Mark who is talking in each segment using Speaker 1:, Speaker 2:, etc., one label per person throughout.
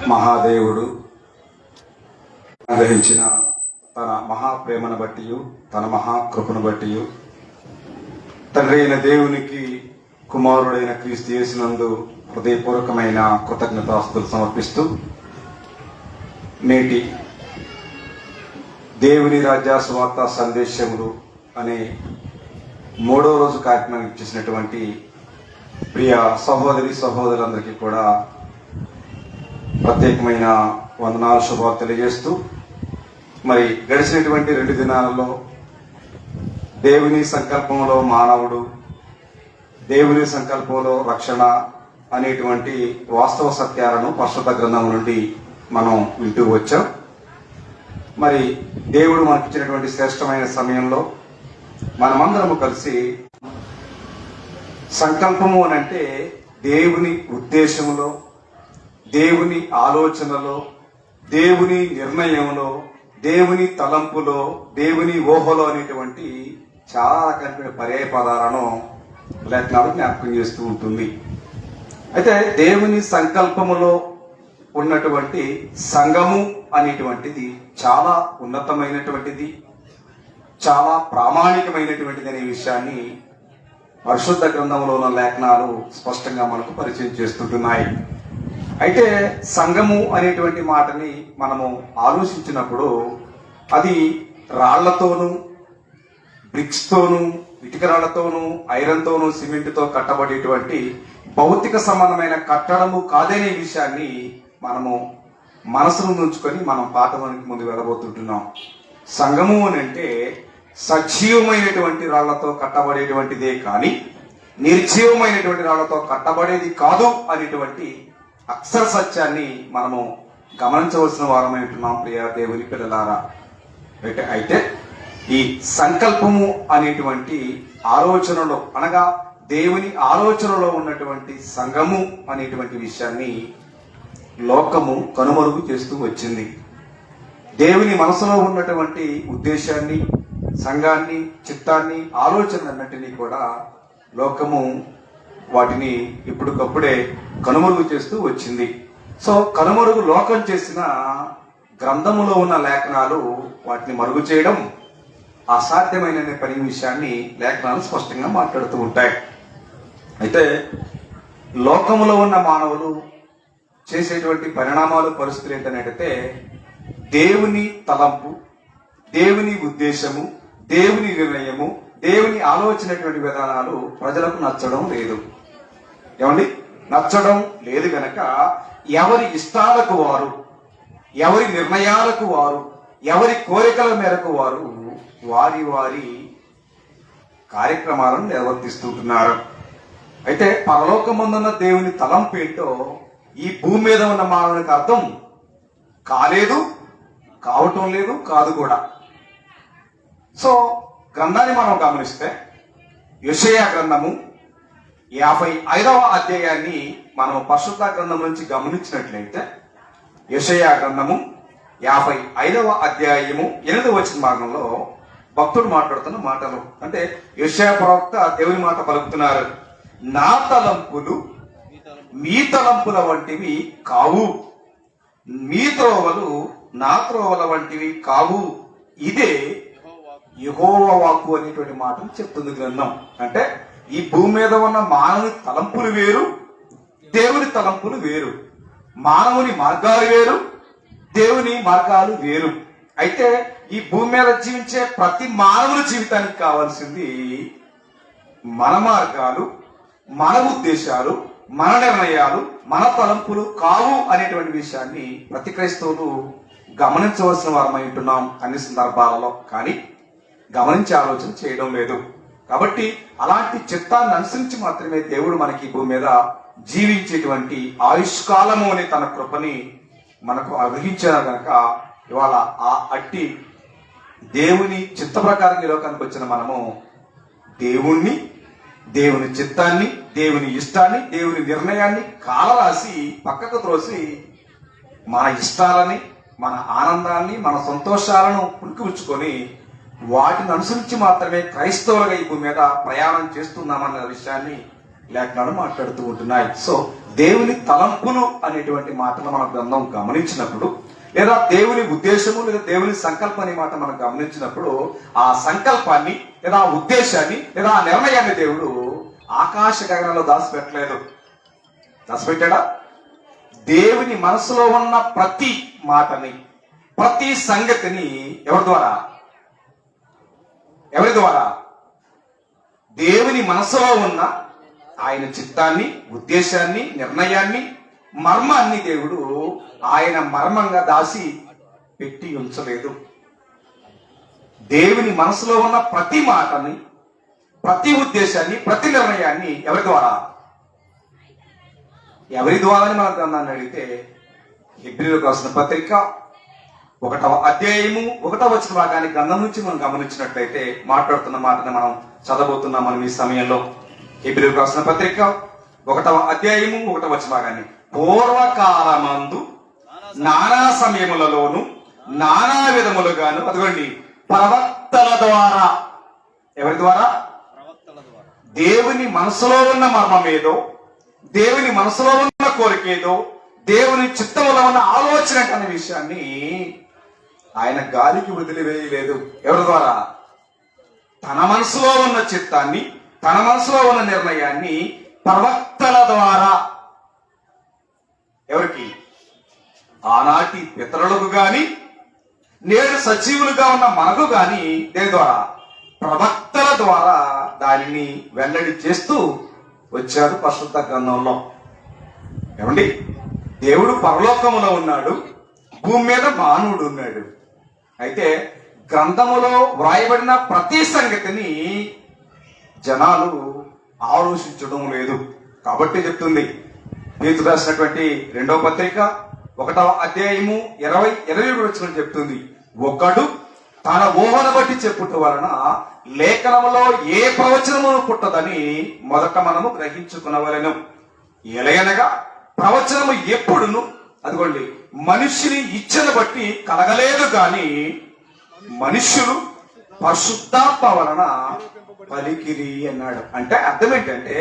Speaker 1: మహాదేవుడు గ్రహించిన తన మహాప్రేమను బట్టి, తన మహాకృపను బట్టి, తండ్రి అయిన దేవునికి కుమారుడైన క్రీస్తు యేసునందు హృదయపూర్వకమైన కృతజ్ఞతాస్తులు సమర్పిస్తూ నేటి దేవుని రాజ్య సువార్త సందేశములు అనే 3వ రోజు కార్యక్రమం చేసినటువంటి ప్రియ సహోదరి సహోదరులందరికీ కూడా ప్రత్యేకమైన వందనాలు శుభాలు తెలియజేస్తూ, మరి గడిచినటువంటి 2 దినాలలో దేవుని సంకల్పంలో మానవుడు, దేవుని సంకల్పంలో రక్షణ అనేటువంటి వాస్తవ సత్యాలను పరిశుద్ధ గ్రంథం నుండి మనం వింటూ వచ్చాం. మరి దేవుడు మనకిచ్చినటువంటి శ్రేష్టమైన సమయంలో మనమందరము కలిసి సంకల్పము అనంటే దేవుని ఉద్దేశంలో, దేవుని ఆలోచనలో, దేవుని నిర్ణయంలో, దేవుని తలంపులో, దేవుని ఊహలో అనేటువంటి చాలా రకాల పర్యాయ పదాలను లేఖనాలు జ్ఞాపకం చేస్తూ ఉంటుంది. అయితే దేవుని సంకల్పములో ఉన్నటువంటి సంఘము అనేటువంటిది చాలా ఉన్నతమైనటువంటిది, చాలా ప్రామాణికమైనటువంటిది అనే విషయాన్ని పరిశుద్ధ గ్రంథంలో ఉన్న లేఖనాలు స్పష్టంగా మనకు పరిచయం చేస్తుంటున్నాయి. అయితే సంఘము అనేటువంటి మాటని మనము ఆలోచించినప్పుడు అది రాళ్లతోనూ, బ్రిక్స్ తోనూ, ఇటుక రాళ్లతోనూ, ఐరన్ తోనూ, సిమెంట్ తో కట్టబడేటువంటి భౌతిక సంబంధమైన కట్టడము కాదనే విషయాన్ని మనము మనసును ఉంచుకొని మనం పాఠానికి ముందు వెళ్ళబోతుంటున్నాం. సంఘము అని అంటే సజీవమైనటువంటి రాళ్లతో కట్టబడేటువంటిదే కానీ నిర్జీవమైనటువంటి రాళ్లతో కట్టబడేది కాదు అనేటువంటి అక్షర సత్యాన్ని మనము గమనించవలసిన వారమై ఉంటున్నాం ప్రియ దేవుని పిల్లలారా. అయితే ఈ సంకల్పము అనేటువంటి ఆలోచనలో, అనగా దేవుని ఆలోచనలో ఉన్నటువంటి సంఘము అనేటువంటి విషయాన్ని లోకము కనుమరుగు చేస్తూ వచ్చింది. దేవుని మనసులో ఉన్నటువంటి ఉద్దేశాన్ని, సంఘాన్ని, చిత్తాన్ని, ఆలోచనలన్నింటినీ కూడా లోకము వాటిని ఇప్పటికప్పుడే కనుమరుగు చేస్తూ వచ్చింది. సో కనుమరుగు లోకం చేసిన గ్రంథములో ఉన్న లేఖనాలు వాటిని మరుగు చేయడం అసాధ్యమైన పని విషయాన్ని లేఖనాలు స్పష్టంగా మాట్లాడుతూ ఉంటాయి. అయితే లోకములో ఉన్న మానవులు చేసేటువంటి పరిణామాలు, పరిస్థితులు ఏంటంటే దేవుని తలంపు, దేవుని ఉద్దేశము, దేవుని నిర్ణయము, దేవుని ఆలోచనటువంటి విధానాలు ప్రజలకు నచ్చడం లేదు. ఏమండి, నచ్చడం లేదు గనక ఎవరి ఇష్టాలకు వారు, ఎవరి నిర్ణయాలకు వారు, ఎవరి కోరికల మేరకు వారు వారి వారి కార్యక్రమాలను నిర్వర్తిస్తుంటున్నారు. అయితే పరలోకమందున్న దేవుని తలంపు ఏంటో ఈ భూమి మీద ఉన్న మానవునికి అర్థం కాలేదు, కావటం లేదు, కాదు కూడా. సో గ్రంథాన్ని మనం గమనిస్తే యెషయా గ్రంథము 55వ అధ్యాయాన్ని మనం పరిశుద్ధ గ్రంథం నుంచి గమనించినట్లయితే యెషయా గ్రంథము 55వ అధ్యాయము 8వ వచన భాగంలో భక్తుడు మాట్లాడుతున్న మాటలు, అంటే యెషయా ప్రవక్త దేవుని మాట పలుకుతున్నారు. నా తలంపులు మీ తలంపుల వంటివి కావు, మీ త్రోవలు నా త్రోవల వంటివి కావు, ఇదే యెహోవా వాక్కు అనేటువంటి మాటను చెప్తుంది గ్రంథం. అంటే ఈ భూమి మీద ఉన్న మానవుని తలంపులు వేరు, దేవుని తలంపులు వేరు. మానవుని మార్గాలు వేరు, దేవుని మార్గాలు వేరు. అయితే ఈ భూమి మీద జీవించే ప్రతి మానవుని జీవితానికి కావాల్సింది మన మార్గాలు, మన ఉద్దేశాలు, మన నిర్ణయాలు, మన తలంపులు కావు అనేటువంటి విషయాన్ని ప్రతి క్రైస్తవులు గమనించవలసిన వారమై ఉంటున్నాం అన్ని సందర్భాలలో. కానీ గమనించే ఆలోచన చేయడం లేదు. కాబట్టి అలాంటి చిత్తాన్ని అనుసరించి మాత్రమే దేవుడు మనకి భూమి మీద జీవించేటువంటి ఆయుష్కాలము అనే తన కృపని మనకు అనుగ్రహించారు కనుక ఇవాళ ఆ అట్టి దేవుని చిత్త ప్రకారం ఈ లోకానికి వచ్చిన మనము దేవుణ్ణి, దేవుని చిత్తాన్ని, దేవుని ఇష్టాన్ని, దేవుని నిర్ణయాన్ని కాలరాసి పక్కకు త్రోసి మన ఇష్టాలని, మన ఆనందాన్ని, మన సంతోషాలను పుణికిపుచ్చుకొని వాటిని అనుసరించి మాత్రమే క్రైస్తవులుగా ఈ భూమి మీద ప్రయాణం చేస్తున్నామన్న విషయాన్ని లేఖనాలు మాట్లాడుతూ ఉంటున్నాయి. సో దేవుని తలంపులు అనేటువంటి మాటలు మన గ్రంథం గమనించినప్పుడు, లేదా దేవుని ఉద్దేశము లేదా దేవుని సంకల్పం అనే మాట మనం గమనించినప్పుడు, ఆ సంకల్పాన్ని లేదా ఆ ఉద్దేశాన్ని లేదా ఆ నిర్ణయాన్ని దేవుడు ఆకాశ గగనంలో దాచిపెట్టలేదు. దాచిపెట్టాడా? దేవుని మనసులో ఉన్న ప్రతి మాటని, ప్రతి సంగతిని ఎవరి ద్వారా దేవుని మనసులో ఉన్న ఆయన చిత్తాన్ని, ఉద్దేశాన్ని, నిర్ణయాన్ని, మర్మాన్ని దేవుడు ఆయన మర్మంగా దాచి పెట్టి ఉంచలేదు. దేవుని మనసులో ఉన్న ప్రతి మాటని, ప్రతి ఉద్దేశాన్ని, ప్రతి నిర్ణయాన్ని ఎవరి ద్వారా అని మన గ్రంథాన్ని అడిగితే, హెబ్రీయులకు రాసిన పత్రిక 1వ అధ్యాయము 1వ వచన భాగాన్ని గ్రంథం నుంచి మనం గమనించినట్లయితే మాట్లాడుతున్న మాటని మనం చదవబోతున్నాం. మనం ఈ సమయంలో హెబ్రీయులకు రాసిన పత్రిక 1వ అధ్యాయము 1వ వచన భాగాన్ని, పూర్వకాలమందు నానా సమయములలోను నానా విధములుగాను, అదిగోండి, ప్రవక్తల ద్వారా, ఎవరి ద్వారా? దేవుని మనసులో ఉన్న మర్మమేదో, దేవుని మనసులో ఉన్న కోరికేదో, దేవుని చిత్తంలో ఉన్న ఆలోచన అనే విషయాన్ని ఆయన గాలికి వదిలివేయలేదు. ఎవరి ద్వారా? తన మనసులో ఉన్న చిత్తాన్ని, తన మనసులో ఉన్న నిర్ణయాన్ని ప్రవక్తల ద్వారా. ఎవరికి? ఆనాటి పితరులకు గాని, నేడు సజీవులుగా ఉన్న మనకు గాని దేని ద్వారా? ప్రవక్తల ద్వారా దానిని వెల్లడి చేస్తూ వచ్చాడు పరిశుద్ధ గ్రంథంలో. ఏమండి, దేవుడు పరలోకములో ఉన్నాడు, భూమి మీద మానవుడు ఉన్నాడు. అయితే గ్రంథములో వ్రాయబడిన ప్రతి సంగతిని జనాలు ఆలోచించడం లేదు. కాబట్టి చెప్తుంది పేతురు రాసినటువంటి 2వ పత్రిక 1వ అధ్యాయము 20 వచనం చెప్తుంది, ఒకడు తన ఊహను బట్టి చెప్పుట వలన లేఖనములో ఏ ప్రవచనము పుట్టదని మొదట మనము గ్రహించుకునవలెను. ఎలయనగా ప్రవచనము ఎప్పుడును, అదిగోండి, మనిషిని ఇచ్చను బట్టి కలగలేదు గాని మనుష్యులు పరిశుద్ధాత్మ వలన పలికిరి అన్నాడు. అంటే అర్థం ఏంటంటే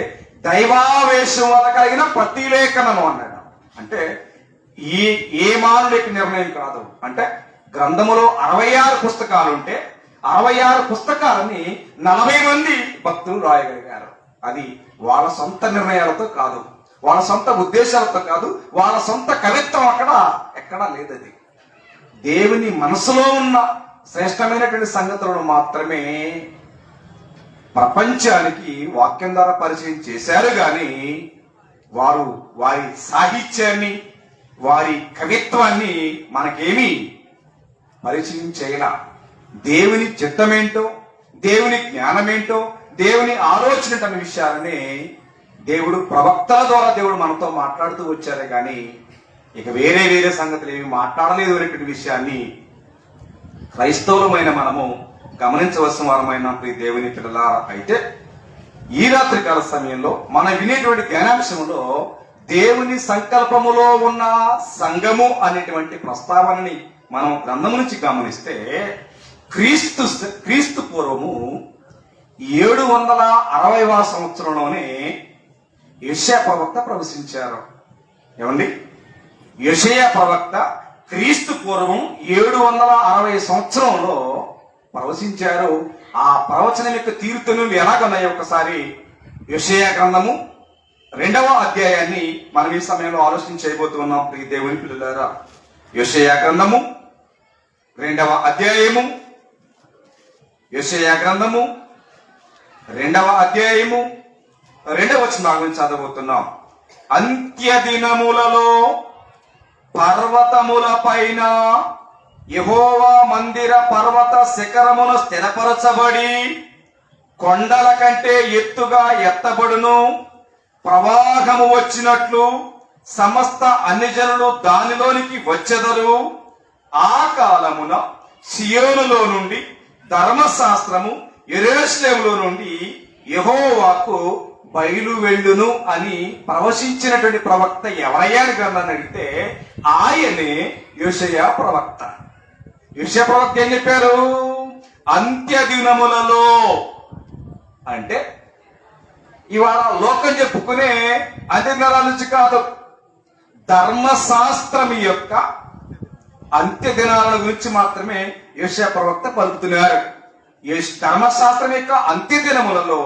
Speaker 1: దైవావేశం వల్ల కలిగిన ప్రతి లేఖనము అన్నాడు. అంటే ఏ మానవుడికి నిర్ణయం కాదు. అంటే గ్రంథములో 66 పుస్తకాలు ఉంటే 66 పుస్తకాలని 40 మంది భక్తులు రాయగలిగారు. అది వాళ్ళ సొంత నిర్ణయాలతో కాదు, వాళ్ళ సొంత ఉద్దేశాలతో కాదు, వాళ్ళ సొంత కవిత్వం ఎక్కడా లేదది. దేవుని మనసులో ఉన్న శ్రేష్టమైనటువంటి సంగతులను మాత్రమే ప్రపంచానికి వాక్యం ద్వారా పరిచయం చేశారు గాని వారు వారి సాహిత్యాన్ని, వారి కవిత్వాన్ని మనకేమీ పరిచయం చేయాల. దేవుని చిత్తమేంటో, దేవుని జ్ఞానమేంటో, దేవుని ఆలోచన అనే విషయాలని దేవుడు ప్రవక్తల ద్వారా దేవుడు మనతో మాట్లాడుతూ వచ్చారే కానీ ఇక వేరే సంగతులు ఏమి మాట్లాడలేదు అనేటువంటి విషయాన్ని క్రైస్తవులమైన మనము గమనించవలసిన వారమైన దేవుని పిల్లలారా. అయితే ఈ రాత్రికాల సమయంలో మనం వినేటువంటి జ్ఞానాంశంలో దేవుని సంకల్పములో ఉన్న సంఘము అనేటువంటి ప్రస్తావనని మనం గ్రంథము నుంచి గమనిస్తే క్రీస్తు పూర్వము 760వ సంవత్సరంలోనే యెషయా ప్రవక్త ప్రవశించారు. ఏమండి, యెషయా ప్రవక్త క్రీస్తు పూర్వం 760 సంవత్సరంలో ప్రవశించారు. ఆ ప్రవచనం యొక్క తీరుతెన్నులు ఎలాగున్నాయో ఒకసారి యెషయా గ్రంథము 2వ అధ్యాయాన్ని మనం ఈ సమయంలో ఆలోచన చేయబోతున్నాం. ప్రియ దేవుని పిల్లలారా, యెషయా గ్రంథము 2వ అధ్యాయము, యెషయా గ్రంథము 2వ అధ్యాయము 2వ వచనం చదవబోతున్నాం. అంత్య దినములలో పర్వతముల పైన యెహోవా మందిర పర్వత శిఖరమును స్థిరపరచబడి కొండల కంటే ఎత్తుగా ఎత్తబడును. ప్రవాహము వచ్చినట్లు సమస్త అన్ని జనులు దానిలోనికి వచ్చెదరు. ఆ కాలమున సియోనులో నుండి ధర్మశాస్త్రము, యెరూషలేములో నుండి యెహోవాకు బయలు వెళ్ళును అని ప్రవశించినటువంటి ప్రవక్త ఎవరయ్యా అని గ్రంథాన్ని అడిగితే ఆయనే యెషయా ప్రవక్త. యెషయా ప్రవక్త ఏం చెప్పారు? అంత్య దినములలో. అంటే ఇవాళ లోకం చెప్పుకునే అంత్య దినాల నుంచి కాదు, ధర్మశాస్త్రం యొక్క అంత్య దినాల గురించి మాత్రమే యెషయా ప్రవక్త పలుకుతున్నారు. ధర్మశాస్త్రం యొక్క అంత్య దినములలో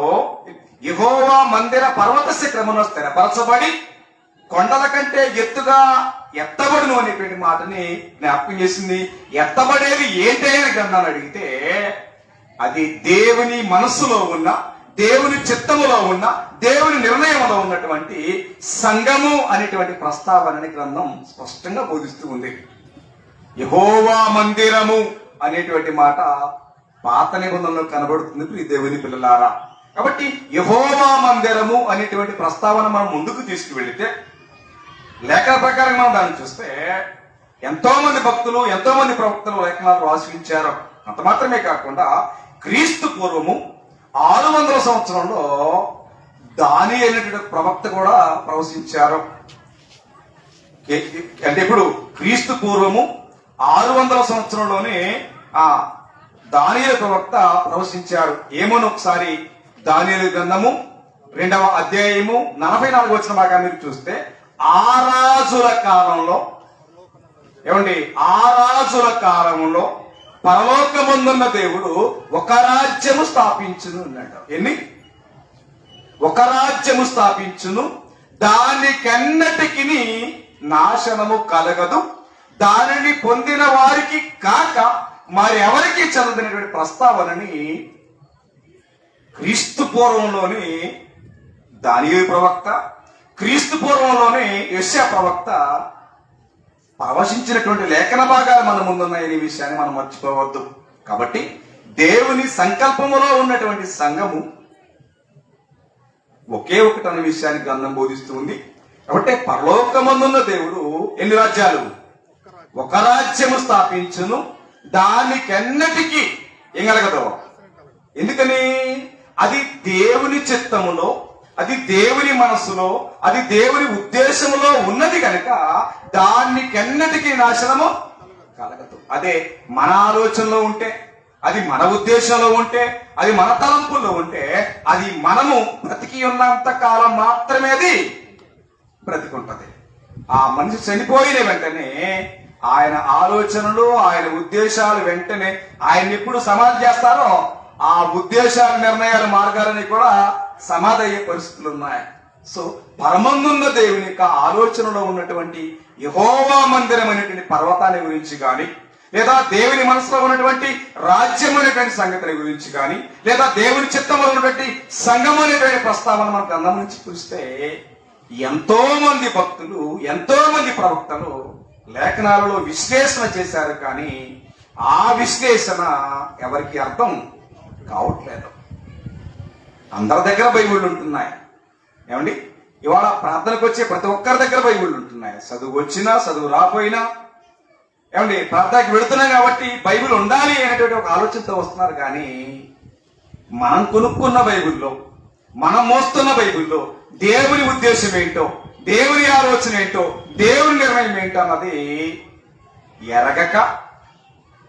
Speaker 1: యెహోవా మందిర పర్వత శిఖరమును స్థిరపరచబడి కొండల కంటే ఎత్తుగా ఎత్తబడును అనేటువంటి మాటని జ్ఞాపకం చేసింది. ఎత్తబడేది ఏంటని గ్రంథాన్ని అడిగితే అది దేవుని మనస్సులో ఉన్న, దేవుని చిత్తములో ఉన్న, దేవుని నిర్ణయంలో ఉన్నటువంటి సంఘము అనేటువంటి ప్రస్తావనని గ్రంథం స్పష్టంగా బోధిస్తూ ఉంది. యెహోవా మందిరము అనేటువంటి మాట పాత నిబంధనలో కనబడుతుంది ప్రియ దేవుని పిల్లలారా. కాబట్టి యెహోవా మందిరము అనేటువంటి ప్రస్తావన మనం ముందుకు తీసుకువెళితే లేఖన ప్రకారం మనం దాన్ని చూస్తే ఎంతో మంది భక్తులు, ఎంతో మంది ప్రవక్తలు లేఖనాలు రాసించారు. అంత మాత్రమే కాకుండా క్రీస్తు పూర్వము 600 సంవత్సరంలో దానియేలు అనేటువంటి ప్రవక్త కూడా ప్రవశించారు. అంటే ఇప్పుడు క్రీస్తు పూర్వము 600 సంవత్సరంలోనే దానియేలు ప్రవక్త ప్రవశించాడు. ఏమోని ఒకసారి దానియేలు గ్రంథము 2వ అధ్యాయము 44 వచ్చిన బాగా మీరు చూస్తే, ఆ రాజుల కాలంలో పరలోకమందున్న దేవుడు ఒక రాజ్యము స్థాపించును అన్నాడు. ఎన్ని? ఒక రాజ్యము స్థాపించును, దానికెన్నటికి నాశనము కలగదు, దానిని పొందిన వారికి కాక మరి ఎవరికి చదువుతున్నటువంటి ప్రస్తావనని క్రీస్తు పూర్వంలోని దానియేలు ప్రవక్త, క్రీస్తు పూర్వంలోనే యెషయా ప్రవక్త ప్రవశించినటువంటి లేఖన భాగాలు మన ముందున్నాయనే విషయాన్ని మనం మర్చిపోవద్దు. కాబట్టి దేవుని సంకల్పములో ఉన్నటువంటి సంఘము ఒకే ఒకటి అనే విషయాన్ని గ్రంథం బోధిస్తూ ఉంది. కాబట్టి పరలోకమందున్న దేవుడు ఎన్ని రాజ్యాలు? ఒక రాజ్యము స్థాపించును, దానికెన్నటికీ ఏం కలగదు. ఎందుకని? అది దేవుని చిత్తములో, అది దేవుని మనస్సులో, అది దేవుని ఉద్దేశములో ఉన్నది కనుక దానికెన్నటికీ నాశనము కలగదు. అదే మన ఆలోచనలో ఉంటే, అది మన ఉద్దేశంలో ఉంటే, అది మన తలంపుల్లో ఉంటే, అది మనము బ్రతికి ఉన్నంత కాలం మాత్రమే అది బ్రతికుంటది. ఆ మనిషి చనిపోయిన వెంటనే ఆయన ఆలోచనలు, ఆయన ఉద్దేశాలు వెంటనే ఆయన ఎప్పుడు సమాధి చేస్తారో ఆ ఉద్దేశాల, నిర్ణయాల, మార్గాలని కూడా సమాధి అయ్యే పరిస్థితులు ఉన్నాయి. సో పరమందున్న దేవుని యొక్క ఆలోచనలో ఉన్నటువంటి యెహోవా మందిరం అనేటువంటి పర్వతాన్ని గురించి కానీ, లేదా దేవుని మనసులో ఉన్నటువంటి రాజ్యం అనేటువంటి సంగతిని గురించి కానీ, లేదా దేవుని చిత్తంలో ఉన్నటువంటి సంఘం అనేటువంటి ప్రస్తావన మన గ్రంథం నుంచి చూస్తే ఎంతో మంది భక్తులు, ఎంతో మంది ప్రవక్తలు లేఖనాలలో విశ్లేషణ చేశారు. కానీ ఆ విశ్లేషణ ఎవరికి అర్థం కావట్లేదు. అందరి దగ్గర బైబిళ్ళు ఉంటున్నాయి. ఏమండి, ఇవాళ ప్రార్థనకు వచ్చే ప్రతి ఒక్కరి దగ్గర బైబిళ్ళు ఉంటున్నాయి. చదువు వచ్చినా చదువు రాపోయినా, ఏమండి, ప్రార్థనకి వెళుతున్నాం కాబట్టి బైబిల్ ఉండాలి అనేటువంటి ఒక ఆలోచనతో వస్తున్నారు. కానీ మనం కొనుక్కున్న బైబిల్లో, మనం మోస్తున్న బైబిల్లో దేవుని ఉద్దేశం ఏంటో, దేవుని ఆలోచన ఏంటో, దేవుని నిర్ణయం ఏంటో అన్నది ఎరగక,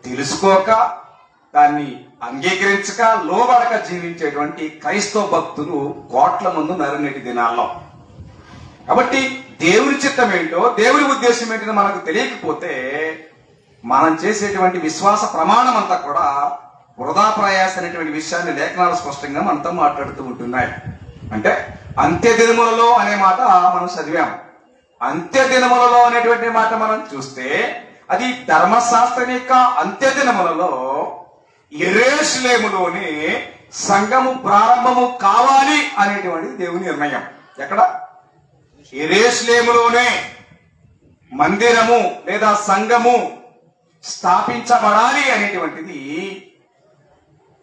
Speaker 1: తెలుసుకోక, దాన్ని అంగీకరించక, లోబడక జీవించేటువంటి క్రైస్తవ భక్తులు కోట్ల మంది నరనేటి దినాల్లో. కాబట్టి దేవుని చిత్తం ఏంటో, దేవుని ఉద్దేశం ఏంటో మనకు తెలియకపోతే మనం చేసేటువంటి విశ్వాస ప్రమాణం అంతా కూడా వృధా ప్రయాస అనేటువంటి విషయాన్ని లేఖనాలు స్పష్టంగా మనతో మాట్లాడుతూ ఉంటున్నాయి. అంటే అంత్య దినములలో అనే మాట మనం చదివాం. అంత్య దినములలో అనేటువంటి మాట మనం చూస్తే అది ధర్మశాస్త్రం యొక్క అంత్య దినములలో యెరూషలేములోని సంఘము ప్రారంభము కావాలి అనేటువంటి దేవుని నిర్ణయం. ఎక్కడ? యెరూషలేములోనే మందిరము లేదా సంఘము స్థాపించబడాలి అనేటువంటిది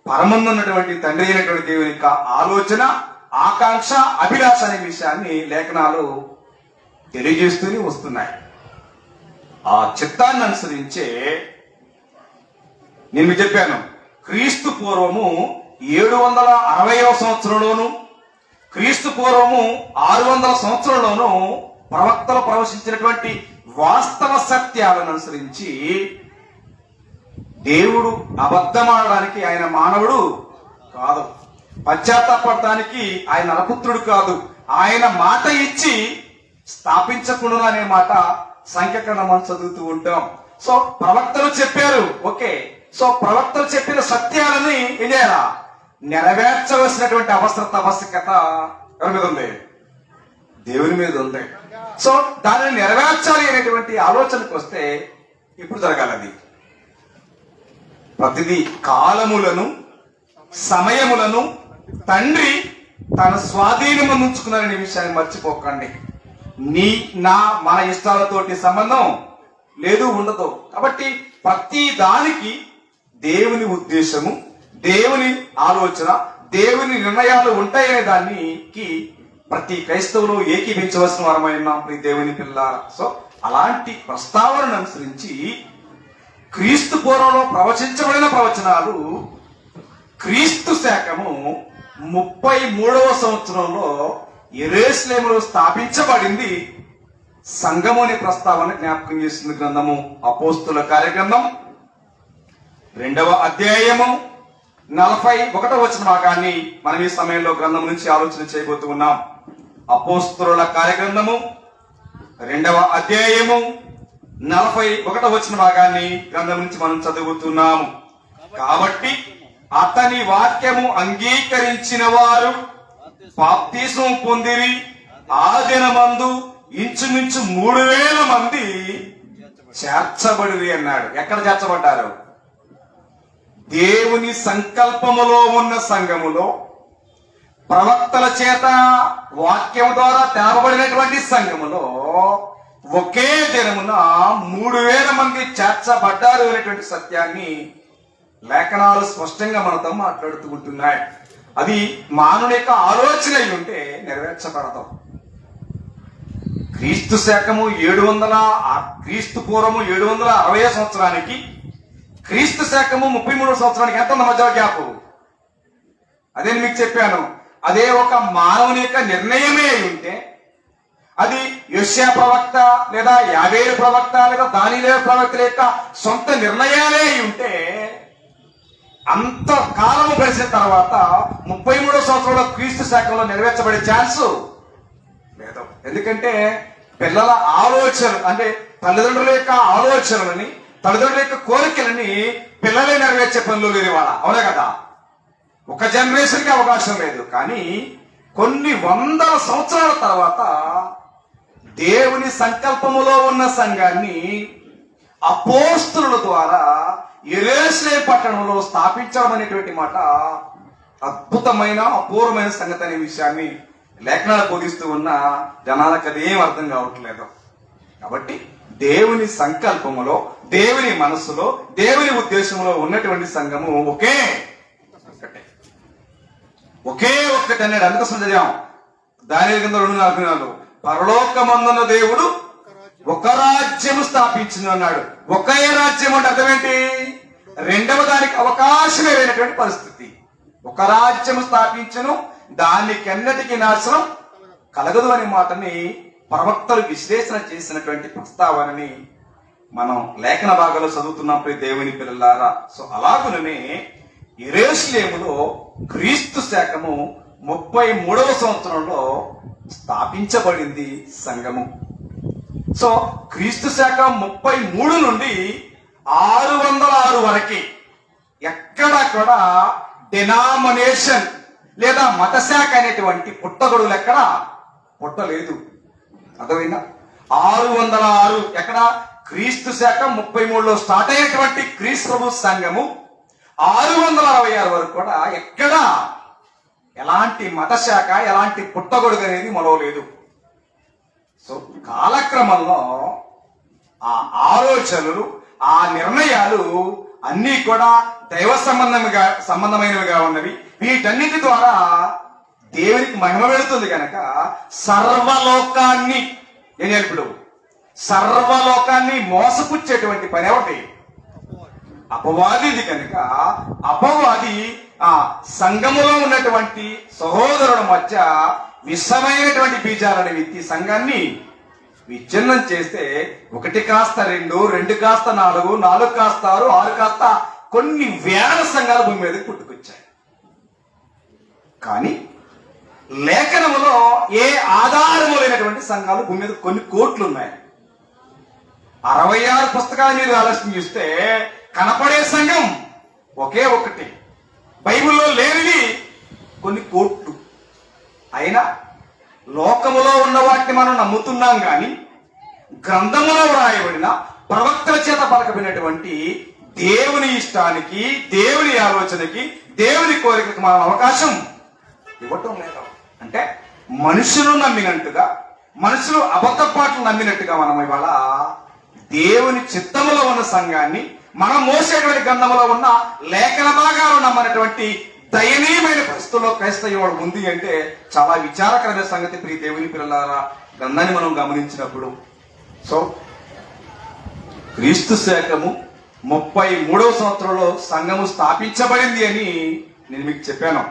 Speaker 1: పరమందున్నటువంటి తండ్రి అయినటువంటి దేవుని యొక్క ఆలోచన, ఆకాంక్ష, అభిలాష అనే విషయాన్ని లేఖనాలు తెలియజేస్తూనే వస్తున్నాయి. ఆ చిత్తాన్ని అనుసరించే నేను మీకు చెప్పాను, క్రీస్తు పూర్వము 760వ సంవత్సరంలోను, క్రీస్తు పూర్వము 600 సంవత్సరంలోను ప్రవక్తలు ప్రవశించినటువంటి వాస్తవ సత్యాలను అనుసరించి దేవుడు అబద్ధమాడడానికి ఆయన మానవుడు కాదు, పశ్చాత్తాపడటానికి ఆయన నరపుత్రుడు కాదు, ఆయన మాట ఇచ్చి స్థాపించకుండా అనే మాట సంఖ్యాకాండం మనం చదువుతూ ఉంటాం. సో ప్రవక్తలు చెప్పారు, ఓకే. సో ప్రవక్తలు చెప్పిన సత్యాలని ఏం చేయాలా, నెరవేర్చవలసినటువంటి ఆవశ్యకత ఎవరి మీద ఉంది? దేవుని మీద ఉంది. సో దానిని నెరవేర్చాలి అనేటువంటి ఆలోచనకు వస్తే ఇప్పుడు జరగాలది. ప్రతిదీ కాలములను సమయములను తండ్రి తన స్వాధీనము ఉంచుకున్నారనే విషయాన్ని మర్చిపోకండి. మన ఇష్టాలతోటి సంబంధం లేదు, ఉండదు. కాబట్టి ప్రతి దానికి దేవుని ఉద్దేశము, దేవుని ఆలోచన, దేవుని నిర్ణయాలు ఉంటాయనే దానికి ప్రతి క్రైస్తవులు ఏకీభించవలసిన వారమైన దేవుని పిల్లారా. సో అలాంటి ప్రస్తావనను అనుసరించి క్రీస్తు పూర్వంలో ప్రవచించబడిన ప్రవచనాలు క్రీస్తు శకము 33వ సంవత్సరంలో యెరూషలేములో స్థాపించబడింది సంఘము అనే ప్రస్తావన జ్ఞాపకం చేస్తుంది గ్రంథము. అపోస్తుల కార్యగ్రంథం 2వ అధ్యాయము 41వ వచన భాగాన్ని మనం ఈ సమయంలో గ్రంథం నుంచి ఆలోచన చేయబోతూ ఉన్నాం. అపోస్తుల కార్యగ్రంథము 2వ అధ్యాయము 41వ వచన భాగాన్ని గ్రంథం నుంచి మనం చదువుతున్నాము. కాబట్టి అతని వాక్యము అంగీకరించిన వారు బాప్తిస్మం పొందిరి. ఆ దినమందు ఇంచుమించు 3000 మంది చేర్చబడిరి అన్నాడు. ఎక్కడ చేర్చబడ్డారు? దేవుని సంకల్పములో ఉన్న సంఘములో, ప్రవక్తల చేత వాక్యం ద్వారా తేవబడినటువంటి సంఘములో ఒకే దినమున 3000 మంది చేర్చబడ్డారు అనేటువంటి సత్యాన్ని లేఖనాలు స్పష్టంగా మనతో మాట్లాడుతూ ఉంటున్నాయి. అది మానవుని యొక్క ఆలోచన అయి ఉంటే నెరవేర్చబడతాం. క్రీస్తు శకము 700 క్రీస్తు పూర్వము 760 సంవత్సరానికి క్రీస్తు శకము 33వ సంవత్సరానికి ఎంత మధ్య గ్యాప్? అదే మీకు చెప్పాను. అదే ఒక మానవుని యొక్క నిర్ణయమే అయి ఉంటే, అది యోషియా ప్రవక్త లేదా యాబేలు ప్రవక్త లేదా దానియేలు ప్రవక్తల యొక్క సొంత నిర్ణయాలే అయి ఉంటే, అంత కాలము గడిచిన తర్వాత 33వ సంవత్సరంలో క్రీస్తు శాఖలో నెరవేర్చబడే ఛాన్స్ లేదు. ఎందుకంటే పిల్లల ఆలోచన అంటే తల్లిదండ్రుల యొక్క ఆలోచనలని, తల్లిదండ్రుల యొక్క కోరికలని పిల్లలే నెరవేర్చే పనులు లేదు ఇవాళ, అవునా కదా? ఒక జనరేషన్ కి అవకాశం లేదు. కానీ కొన్ని వందల సంవత్సరాల తర్వాత దేవుని సంకల్పములో ఉన్న సంఘాన్ని అపోస్తలుల ద్వారా యెరూషలేము పట్టణంలో స్థాపించడం అనేటువంటి మాట అద్భుతమైన అపూర్వమైన సంగతి అనే విషయాన్ని లేఖనాలు బోధిస్తూ ఉన్న జనాలకు అదేం అర్థం కావట్లేదు. కాబట్టి దేవుని సంకల్పములో, దేవుని మనస్సులో, దేవుని ఉద్దేశంలో ఉన్నటువంటి సంఘము ఒకే ఒక్కటి అన్నాడు. అందుకోసం చదివాం దానియేలు కింద 2:44 పరలోకమందున్న దేవుడు ఒక రాజ్యము స్థాపించును అన్నాడు. ఒకే రాజ్యం అంటే అర్థం ఏంటి? రెండవ దానికి అవకాశమే లేనటువంటి పరిస్థితి. ఒక రాజ్యము స్థాపించును, దానికెన్నటికి నాశనం కలగదు అనే మాటని ప్రవక్తలు విశ్లేషణ చేసినటువంటి ప్రస్తావనని మనం లేఖన భాగాల్లో చదువుతున్నాం దేవుని పిల్లలారా. సో అలాగుననే యెరూషలేములో క్రీస్తు శకము 33వ సంవత్సరంలో స్థాపించబడింది సంఘము. సో క్రీస్తు శకం 33 నుండి 606 వరకు ఎక్కడా కూడా డినామినేషన్ లేదా మత శాఖ అనేటువంటి పుట్టగొడుగులు ఎక్కడ పుట్టలేదు. అర్థమైందా? 606 ఎక్కడ? క్రీస్తు శకం 33లో స్టార్ట్ అయినటువంటి క్రీస్తు ప్రభు సంఘము 666 వరకు కూడా ఎక్కడ ఎలాంటి మత శాఖ, ఎలాంటి పుట్టగొడుగు అనేది మొలవలేదు. సో కాలక్రమంలో ఆ ఆలోచనలు, ఆ నిర్ణయాలు అన్నీ కూడా దైవ సంబంధమైనవిగా ఉన్నవి. వీటన్నిటి ద్వారా దేవునికి మహిమ వెళుతుంది కనుక సర్వలోకాన్ని సర్వలోకాన్ని మోసపుచ్చేటువంటి పని ఎవరి? అపవాదిది కనుక అపవాది ఆ సంఘములో ఉన్నటువంటి సహోదరుల మధ్య విషమైనటువంటి బీజాలను విత్తి సంఘాన్ని విచ్ఛిన్నం చేస్తే 1 కాస్త 2, 2 కాస్త 4, 4 కాస్త 6, 6 కాస్త కొన్ని వేల సంఘాలు భూమి మీదకి పుట్టుకొచ్చాయి. కానీ లేఖనములో ఏ ఆధారము లేనటువంటి సంఘాలు భూమి మీద కొన్ని కోట్లు ఉన్నాయి. 66 పుస్తకాలు మీరు ఆలోచన చూస్తే కనపడే సంఘం ఒకే ఒకటి. బైబిల్లో లేనివి కొన్ని కోట్లు. అయినా లోకములో ఉన్న వాటిని మనం నమ్ముతున్నాం కానీ గ్రంథములో వ్రాయబడిన ప్రవక్తల చేత పలకబడినటువంటి దేవుని ఇష్టానికి, దేవుని ఆలోచనకి, దేవుని కోరికకి మనం అవకాశం ఇవ్వటం లేదు. అంటే మనుషులు నమ్మినట్టుగా, మనుషులు అబద్ధపాట్లు నమ్మినట్టుగా మనం ఇవాళ దేవుని చిత్తములో ఉన్న సంఘాన్ని, మనం మోసేటువంటి గ్రంథంలో ఉన్న లేఖన భాగాలు నమ్మనటువంటి దయనీయమైన పరిస్థితుల్లో క్రైస్తవం ఉంది అంటే చాలా విచారకరమైన సంగతి. ప్రియ దేవుని పిల్లలారా, గ్రంథాన్ని మనం గమనించినప్పుడు సో క్రీస్తు శకము 33వ సంవత్సరంలో సంఘము స్థాపించబడింది అని నేను మీకు చెప్పాను.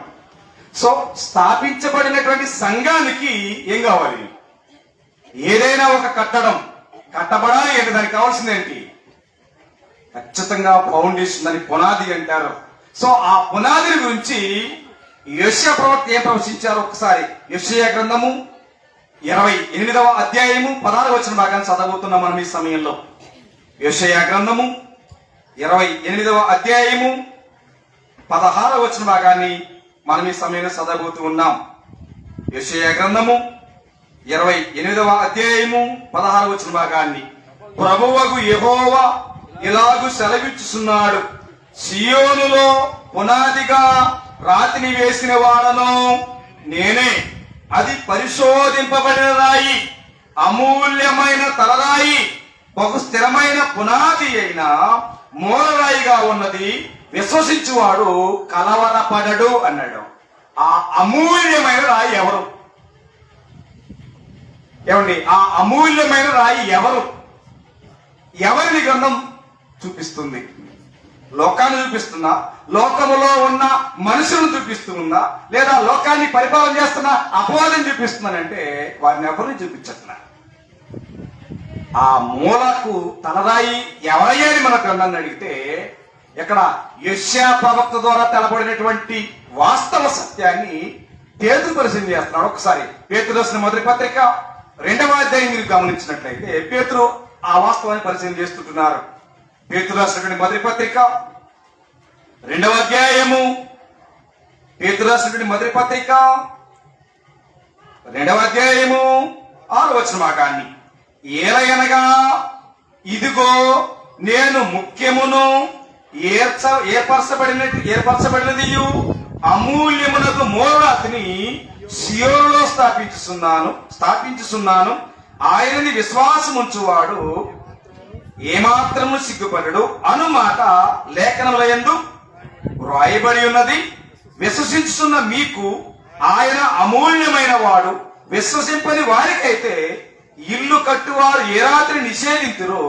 Speaker 1: సో స్థాపించబడినటువంటి సంఘానికి ఏం కావాలి? ఏదైనా ఒక కట్టడం కట్టబడాలి అంటే దానికి కావాల్సిందేంటి? ఖచ్చితంగా ఫౌండేషన్, అని పునాది అంటారు. సో ఆ పునాదిని గురించి యెషయా ప్రవక్త ఏం ప్రవచించారో ఒకసారి యెషయా గ్రంథము 28వ అధ్యాయము 16వ వచన భాగాన్ని చదవబోతున్నాం మనం ఈ సమయంలో. యెషయా గ్రంథము 28వ అధ్యాయము 16వ వచన భాగాన్ని మనం ఈ సమయంలో చదవబోతూ ఉన్నాం. యెషయా గ్రంథము 28వ అధ్యాయము 16వ వచన భాగాన్ని. ప్రభువగు యెహోవా ఇలాగు సెలవిచ్చుచున్నాడు, సియోనులో పునాదిగా రాతిని వేసిన వాడను నేనే, అది పరిశోధింపబడిన రాయి, అమూల్యమైన తలరాయి, బహు స్థిరమైన పునాది అయిన మూలరాయిగా ఉన్నది, విశ్వసించువాడు కలవరపడడు అన్నాడు. ఆ అమూల్యమైన రాయి ఎవరు? ఏమండి, ఆ అమూల్యమైన రాయి ఎవరు? ఎవరిని గ్రంథం చూపిస్తుంది? లోకాన్ని చూపిస్తున్నా, లోకములో ఉన్న మనుషులను చూపిస్తున్నా, లేదా లోకాన్ని పరిపాలన చేస్తున్న అపవాదం చూపిస్తున్నానంటే వారిని ఎవరిని చూపించట్లా. ఆ మూలకు తలరాయి ఎవరయ్యా అని మన గ్రంథాన్ని అడిగితే ఇక్కడ యెషయా ప్రవక్త ద్వారా తెలబడినటువంటి వాస్తవ సత్యాన్ని పేతురు పరిశీలన చేస్తున్నాడు. ఒకసారి పేతురు రాసిన మొదటి పత్రిక 2వ అధ్యాయం మీరు గమనించినట్లయితే పేతురు ఆ వాస్తవాన్ని పరిశీలన చేస్తుంటున్నారు. పేతురు రాసినటువంటి మొదటి పత్రిక 2వ అధ్యాయము, పేతురు రాసినటువంటి మొదటి పత్రిక 2వ అధ్యాయము 6వ వచన భాగాన్ని. ఏలయనగా ఇదిగో నేను ముఖ్యమును ఏర్పరచబడినది అమూల్యమునకు మూలరాతిని సియోనులో స్థాపించుచున్నాను. ఆయనని విశ్వాసముంచువాడు ఏమాత్రము సిగ్గుపడడు అనుమాట లేఖనములయందు వ్రాయబడి ఉన్నది. విశ్వసించుతున్న మీకు ఆయన అమూల్యమైన వాడు. విశ్వసింపని వారికైతే ఇల్లు కట్టువారు ఏ రాత్రి నిషేధింతురో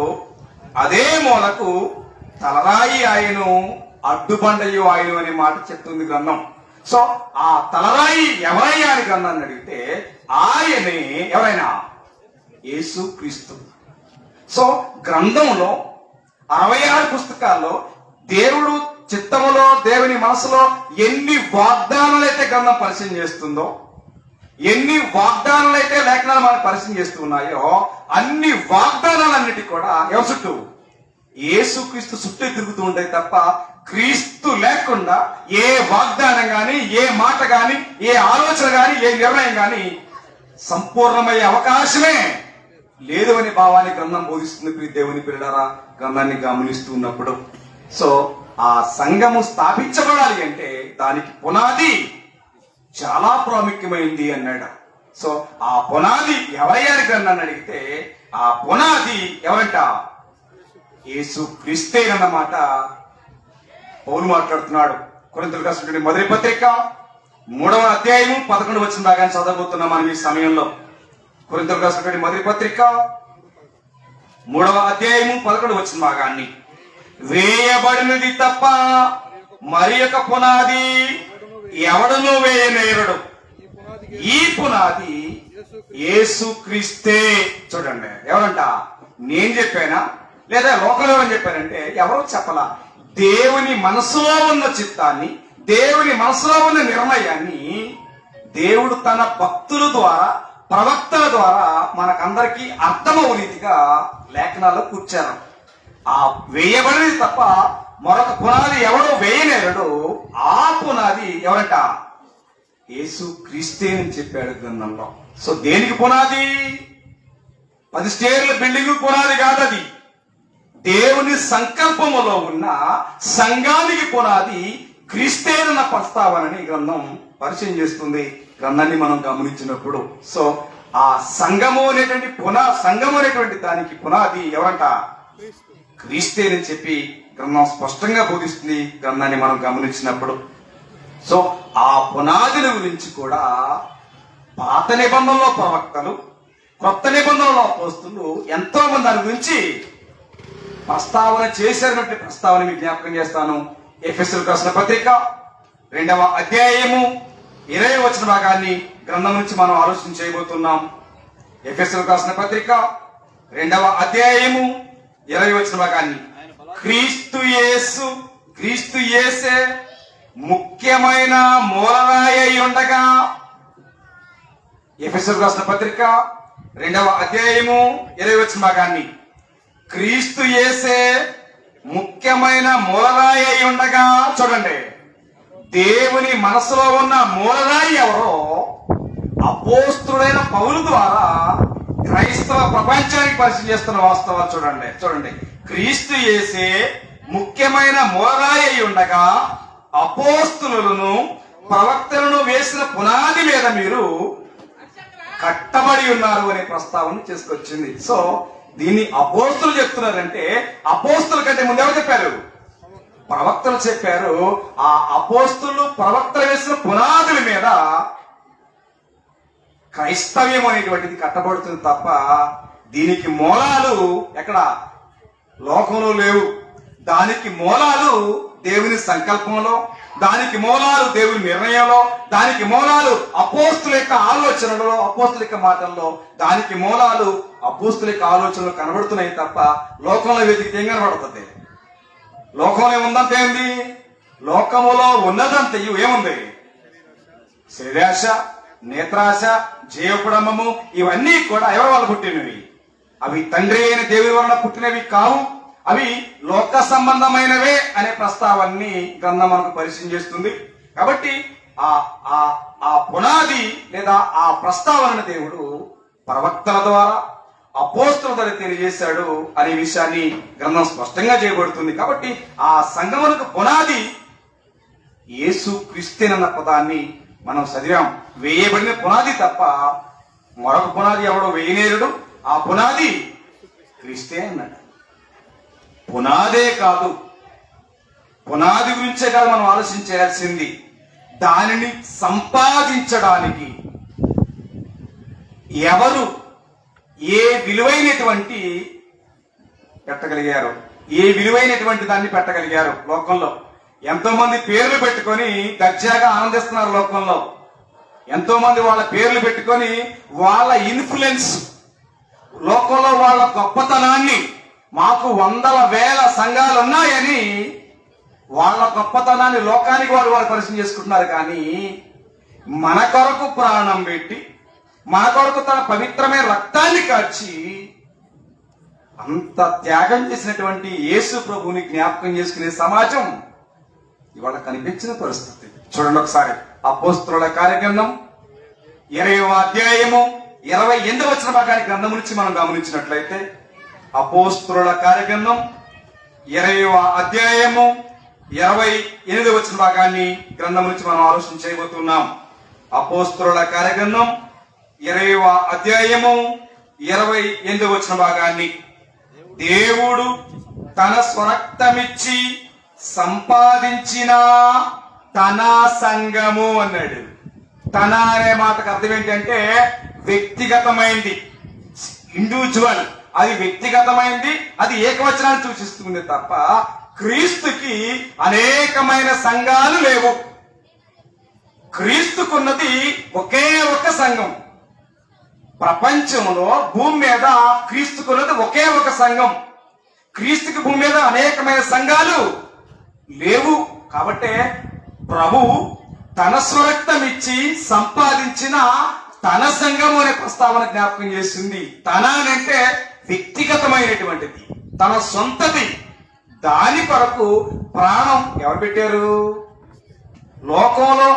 Speaker 1: అదే మూలకు తలరాయి ఆయను, అడ్డుబండయు ఆయను అనే మాట చెప్తుంది గ్రంథం. సో ఆ తలరాయి ఎవరయ్యా అని గ్రంథాన్ని అడిగితే ఆయనే ఎవరైనా యేసు క్రీస్తు. సో గ్రంథంలో 66 పుస్తకాల్లో దేవుడు చిత్తములో, దేవుని మనసులో ఎన్ని వాగ్దానాలైతే గ్రంథం పరిచయం చేస్తుందో, ఎన్ని వాగ్దానాలైతే లేఖనాలు మనకు పరిచయం చేస్తూ ఉన్నాయో అన్ని వాగ్దానాలన్నిటి కూడా ఎవరి చుట్టూ? యేసుక్రీస్తు చుట్టూ తిరుగుతూ ఉంటాయి తప్ప క్రీస్తు లేకుండా ఏ వాగ్దానం గాని, ఏ మాట గాని, ఏ ఆలోచన గాని, ఏ నిర్ణయం గాని సంపూర్ణమయ్యే అవకాశమే లేదు అనే భావాన్ని గ్రంథం బోధిస్తుంది. ప్రియ దేవుని పిల్లలారా, గ్రంథాన్ని గమనిస్తూ ఉన్నప్పుడు సో ఆ సంఘము స్థాపించబడాలి అంటే దానికి పునాది చాలా ప్రాముఖ్యమైంది అన్నాడు. సో ఆ పునాది ఎవరయ్యారు గ్రంథాన్ని అడిగితే ఆ పునాది ఎవరంట? యేసు క్రీస్తే అన్నమాట పౌలు మాట్లాడుతున్నాడు. కొరింథీయులకు రాసినటువంటి మొదటి పత్రిక 3వ అధ్యాయము 11వ వచనం దాకా చదవబోతున్నాం మనం ఈ సమయంలో. కొరింథీయులకు రాసినటువంటి మొదటి పత్రిక 3వ అధ్యాయము 11వ వచనం భాగాన్ని. వేయబడినది తప్ప మరి ఒక పునాది ఎవడనూ వేయనేరుడు, ఈ పునాది యేసు క్రీస్తే. చూడండి, ఎవరంట? నేను చెప్పానా లేదా లోకంలో ఏమని చెప్పారంటే ఎవరో చెప్పలా. దేవుని మనసులో ఉన్న చిత్తాన్ని, దేవుని మనసులో ఉన్న నిర్ణయాన్ని దేవుడు తన భక్తుల ద్వారా, ప్రవక్తల ద్వారా మనకందరికీ అర్థమవు రీతిగా లేఖనాల్లో కూర్చారు. ఆ వేయబడినది తప్ప మరొక పునాది ఎవడో వేయలేరడు. ఆ పునాది ఎవరట? యేసు క్రీస్తే అని చెప్పాడు గ్రంథంలో. సో దేనికి పునాది? 10 స్టేర్ల బిల్డింగ్ పునాది కాదది. దేవుని సంకల్పములో ఉన్న సంఘానికి పునాది క్రీస్తేనన్న ప్రస్తావనని గ్రంథం పరిచయం చేస్తుంది. గ్రంథాన్ని మనం గమనించినప్పుడు సో ఆ సంఘము అనేటువంటి దానికి పునాది ఎవరంట? క్రీస్తేనని చెప్పి గ్రంథం స్పష్టంగా బోధిస్తుంది. గ్రంథాన్ని మనం గమనించినప్పుడు సో ఆ పునాదుల గురించి కూడా పాత నిబంధనలో ప్రవక్తలు, కొత్త నిబంధనలో అపోస్తలులు ఎంతో మంది దాని గురించి ప్రస్తావన చేశారన్నట్టు ప్రస్తావన మీకు జ్ఞాపకం చేస్తాను. ఎఫెసీయులకు రాసిన పత్రిక 2వ అధ్యాయము 20వ వచన భాగాన్ని గ్రంథం నుంచి మనం ఆలోచన చేయబోతున్నాం. ఎఫెసీయులకు రాసిన పత్రిక 2వ అధ్యాయము 20వ వచన భాగాన్ని క్రీస్తు యేసే ముఖ్యమైన మూలరాయి అయి ఉండగా, ఎఫెసీయులకు రాసిన పత్రిక 2వ అధ్యాయము 20వ వచన భాగాన్ని క్రీస్తు యేసే ముఖ్యమైన మూలరాయి అయి ఉండగా, చూడండి, దేవుని మనసులో ఉన్న మూలరాయి ఎవరో అపోస్తుడైన పౌలు ద్వారా క్రైస్తవ ప్రపంచానికి పరిచయం చేస్తున్న వాస్తవాలు చూడండి. క్రీస్తు యేసే ముఖ్యమైన మూలరాయి అయి ఉండగా అపోస్తులను, ప్రవక్తలను వేసిన పునాది మీద మీరు కట్టబడి ఉన్నారు అనే ప్రస్తావన చేసుకొచ్చింది. సో దీన్ని అపోస్తులు చెప్తున్నారంటే, అపోస్తుల కంటే ముందు ఎవరు చెప్పారు? ప్రవక్తలు చెప్పారు. ఆ అపోస్తులు, ప్రవక్తలు వేసిన పునాదుల మీద క్రైస్తవ్యం అనేటువంటిది కట్టబడుతుంది తప్ప దీనికి మూలాలు ఎక్కడ? లోకంలో లేవు. దానికి మూలాలు దేవుని సంకల్పంలో, దానికి మూలాలు దేవుని నిర్ణయంలో, దానికి మూలాలు అపోస్తుల యొక్క ఆలోచనలో, అపోస్తుల యొక్క మాటల్లో, దానికి మూలాలు అపోస్తుల యొక్క ఆలోచనలు కనబడుతున్నాయి తప్ప లోకంలో వెతికితే ఏం కనబడుతుంది? లోకంలో ఏముందంత ఏంది? లోకములో ఉన్నదంతయు ఏముంది? శరీరాశ, నేత్రాశ, జీవపుడమము, ఇవన్నీ కూడా ఎవరి వల్ల పుట్టినవి? అవి తండ్రి అయిన దేవుని వలన పుట్టినవి కావు. అవి లోక సంబంధమైనవే అనే ప్రస్తావాన్ని గ్రంథం మనకు పరిచయం చేస్తుంది. కాబట్టి ఆ పునాది లేదా ఆ ప్రస్తావనను దేవుడు ప్రవక్తల ద్వారా, అపోస్తుల ద్వారా తెలియజేశాడు అనే విషయాన్ని గ్రంథం స్పష్టంగా చేయబడుతుంది. కాబట్టి ఆ సంగమునకు పునాది యేసు క్రీస్తేనన్న పదాన్ని మనం చదివాం. వేయబడిన పునాది తప్ప మరొక పునాది ఎవడో వేయనేరుడు. ఆ పునాది క్రీస్తే అన్నాడు. పునాదే కాదు, పునాది గురించే కాదు మనం ఆలోచించాల్సింది, దానిని సంపాదించడానికి ఎవరు ఏ విలువైనటువంటి పెట్టగలిగారు, ఏ విలువైనటువంటి దాన్ని పెట్టగలిగారు. లోకంలో ఎంతో మంది పేర్లు పెట్టుకొని దర్జాగా ఆనందిస్తున్నారు. లోకంలో ఎంతో మంది వాళ్ళ పేర్లు పెట్టుకొని వాళ్ళ ఇన్ఫ్లుయెన్స్, లోకంలో వాళ్ళ గొప్పతనాన్ని, మాకు వందల వేల సంఘాలు ఉన్నాయని వాళ్ళ గొప్పతనాన్ని లోకానికి వారు పరిచయం చేసుకుంటున్నారు. కానీ మన కొరకు ప్రాణం పెట్టి, మన కొరకు తన పవిత్రమైన రక్తాన్ని కార్చి అంత త్యాగం చేసినటువంటి యేసు ప్రభువుని జ్ఞాపకం చేసుకునే సమాజం ఇవాళ కనిపించిన పరిస్థితి. చూడండి ఒకసారి అపోస్తుల కార్యగ్రంథం 20వ అధ్యాయము 28వ వచన భాగాన్ని గ్రంథం నుంచి మనం గమనించినట్లయితే, అపోస్తుల కార్యగ్రంథం 20వ అధ్యాయము 28వ వచన భాగాన్ని గ్రంథం నుంచి మనం ఆలోచన చేయబోతున్నాం. అపోస్తుల కార్యగ్రంథం 20వ అధ్యాయము 28వ వచన భాగాన్ని దేవుడు తన స్వరక్తమిచ్చి సంపాదించిన తన సంఘము అన్నాడు. తన అనే మాటకు అర్థం ఏంటంటే వ్యక్తిగతమైంది, ఇండివిజువల్. అది వ్యక్తిగతమైంది, అది ఏకవచనాన్ని సూచిస్తుంది తప్ప క్రీస్తుకి అనేకమైన సంఘాలు లేవు. క్రీస్తుకున్నది ఒకే ఒక సంఘం. ప్రపంచంలో భూమి మీద క్రీస్తుకున్నది ఒకే ఒక సంఘం. క్రీస్తుకి భూమి మీద అనేకమైన సంఘాలు లేవు. కాబట్టే ప్రభువు తన స్వరక్తం ఇచ్చి సంపాదించిన తన సంఘము అనే ప్రస్తావన జ్ఞాపకం చేస్తుంది. తన అంటే వ్యక్తిగతమైనటువంటిది, తన సొంతది. దాని కొరకు ప్రాణం ఎవరు పెట్టారు? లోకంలో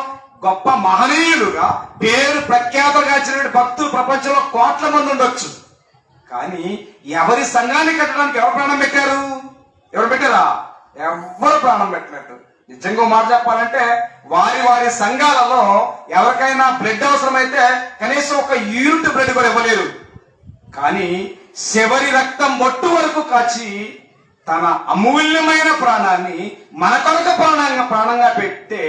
Speaker 1: గొప్ప మహనీయులుగా పేరు ప్రఖ్యాతలుగా వచ్చిన భక్తులు ప్రపంచంలో కోట్ల మంది ఉండొచ్చు. కానీ ఎవరి సంఘాన్ని కట్టడానికి ఎవరు ప్రాణం పెట్టారు? ఎవరు పెట్టారా? ఎవరు ప్రాణం పెట్టలేదు. నిజంగా మాట చెప్పాలంటే వారి వారి సంఘాలలో ఎవరికైనా బ్లడ్ అవసరమైతే కనీసం ఒక యూనిట్ బ్లడ్ కూడా ఇవ్వలేరు. కానీ చివరి రక్తం బొట్టు వరకు కాచి తన అమూల్యమైన ప్రాణాన్ని మన కొరకు ప్రాణంగా పెడితే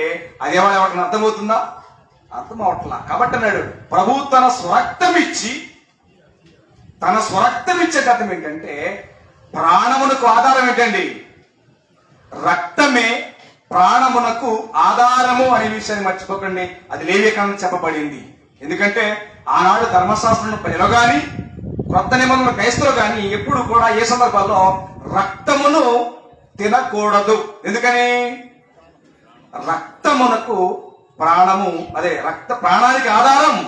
Speaker 1: అది ఎవరికి అర్థమవుతుందా? అర్థం అవట్లా. కాబట్టి అన్నాడు ప్రభు తన స్వరక్తం ఇచ్చి, తన స్వరక్తం ఇచ్చే అర్థం ఏంటంటే ప్రాణమునకు ఆధారం ఏంటండి? రక్తమే ప్రాణమునకు ఆధారము అనే విషయాన్ని మర్చిపోకండి. అది లేవికాండం చెప్పబడింది. ఎందుకంటే ఆనాడు ధర్మశాస్త్రం ప్రజలు గాని కొత్త నిబంధనలు క్రైస్తవులు గాని ఎప్పుడు కూడా ఏ సందర్భాల్లో రక్తమును తినకూడదు. ఎందుకని? రక్తమునకు ప్రాణము, అదే ప్రాణానికి ఆధారం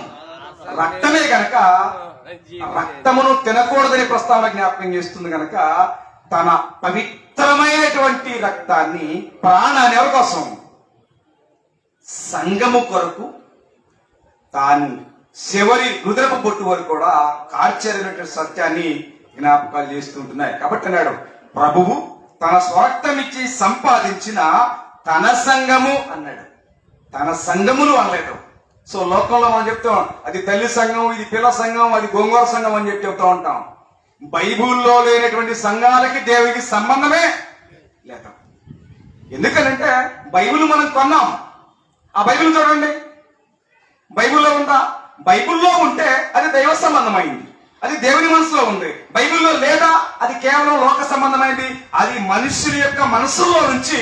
Speaker 1: రక్తమే కనుక రక్తమును తినకూడదని ప్రస్తావన జ్ఞాపకం చేస్తుంది. కనుక తన పవిత్రమైనటువంటి రక్తాన్ని, ప్రాణాన్ని ఎవరి కోసం? సంఘము కొరకు తాను చివరి హృదయపు బొట్టు వరకు కూడా కార్చేరినటువంటి సత్యాన్ని జ్ఞాపకాలు చేస్తుంటున్నాయి. కాబట్టి అన్నాడు ప్రభువు తన స్వరక్తం ఇచ్చి సంపాదించిన తన సంఘము అన్నాడు. తన సంఘములు అనలేదు. సో లోకంలో మనం చెప్తాం అది తల్లి సంఘం, ఇది పిల్ల సంఘం, అది గోంగూర సంఘం అని చెప్తూ ఉంటాం. బైబుల్లో లేనటువంటి సంఘాలకి దేవుడికి సంబంధమే లేదు. ఎందుకనంటే బైబిల్ మనం కొన్నాం. ఆ బైబిల్ చూడండి, బైబిల్లో ఉందా? బైబిల్లో ఉంటే అది దైవ సంబంధమైంది, అది దేవుని మనసులో ఉంది. బైబిల్లో లేదా అది కేవలం లోక సంబంధమైంది. అది మనుషుల యొక్క మనసులో నుంచి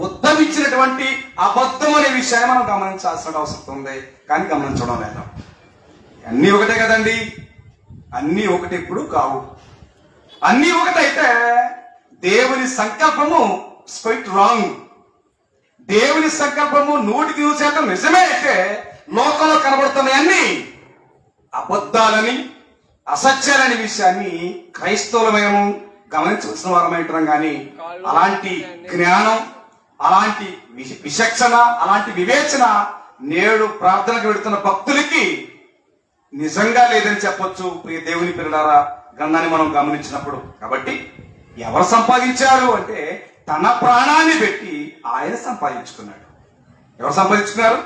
Speaker 1: ఉద్భవించినటువంటి అబద్ధం అనే విషయాన్ని మనం గమనించాల్సిన అవసరం ఉంది. కానీ గమనించడం లేదు. అన్నీ ఒకటే కదండి. అన్నీ ఒకటి ఎప్పుడు కావు. అన్నీ ఒకటైతే దేవుని సంకల్పము క్వైట్ రాంగ్. దేవుని సంకల్పము 100% నిజమే అయితే లోకంలో కనబడుతున్నాయన్నీ అబద్ధాలని, అసత్యాలని విషయాన్ని క్రైస్తవులు మేము గమనించవలసిన వారమైంటున్నాం. కానీ అలాంటి జ్ఞానం, అలాంటి విచక్షణ, అలాంటి వివేచన నేడు ప్రార్థనకు వెళుతున్న భక్తులకి నిజంగా లేదని చెప్పొచ్చు. ప్రియ దేవుని పిల్లలారా, గ్రంథాన్ని మనం గమనించినప్పుడు. కాబట్టి ఎవరు సంపాదించారు అంటే తన ప్రాణాన్ని పెట్టి ఆయన సంపాదించుకున్నాడు. ఎవరు సంపాదించుకున్నారు?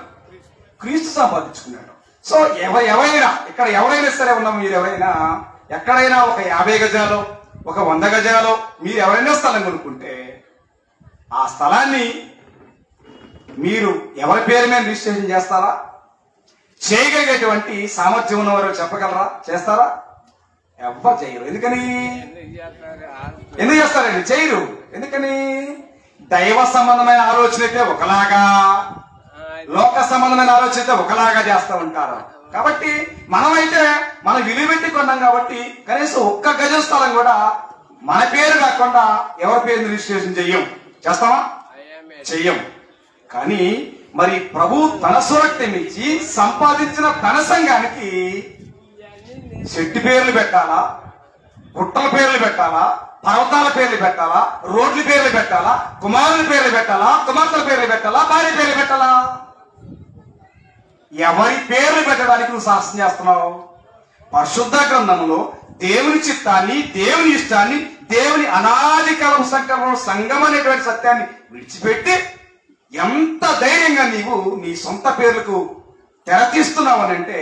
Speaker 1: క్రీస్తు సంపాదించుకున్నాడు. సో ఎవరైనా ఇక్కడ ఎవరైనా సరే ఉన్నాం, మీరు ఎవరైనా ఎక్కడైనా ఒక 50 గజాలో, ఒక 100 గజాలో మీరు ఎవరైనా స్థలం కొనుక్కుంటే ఆ స్థలాన్ని మీరు ఎవరి పేరు మీద రిజిస్ట్రేషన్ చేస్తారా? చేయగలిగేటువంటి సామర్థ్యం ఉన్నవారు చెప్పగలరా? చేస్తారా? ఎవ్వరు చేయరు. ఎందుకని? ఎందుకు చేస్తారండి? చేయరు. ఎందుకని? దైవ సంబంధమైన ఆలోచన అయితే ఒకలాగా, లోక సంబంధమైన ఆలోచన అయితే ఒకలాగా చేస్తూ ఉంటారు. కాబట్టి మనమైతే మనం విలువ పెట్టి కొన్నాం కాబట్టి కనీసం 1 గజం స్థలం కూడా మన పేరు కాకుండా ఎవరి పేరు రిజిస్ట్రేషన్ చెయ్యం. చేస్తామా? చెయ్యం. కానీ మరి ప్రభు తన స్వరక్తం ఇచ్చి సంపాదించిన తన సంఘానికి చెట్టు పేర్లు పెట్టాలా, గుట్టల పేర్లు పెట్టాలా, పర్వతాల పేర్లు పెట్టాలా, రోడ్ల పేర్లు పెట్టాలా, కుమారుల పేర్లు పెట్టాలా, కుమార్తెల పేర్లు పెట్టాలా, భార్య పేర్లు పెట్టాలా? ఎవరి పేర్లు పెట్టడానికి నువ్వు సాహసం చేస్తున్నావు? పరిశుద్ధ గ్రంథంలో దేవుని చిత్తాన్ని, దేవుని ఇష్టాన్ని, దేవుని అనాది కాలం సంకల్పం, సంఘం అనేటువంటి సత్యాన్ని విడిచిపెట్టి ఎంత ధైర్యంగా నీవు నీ సొంత పేర్లకు తెరతీస్తున్నావనంటే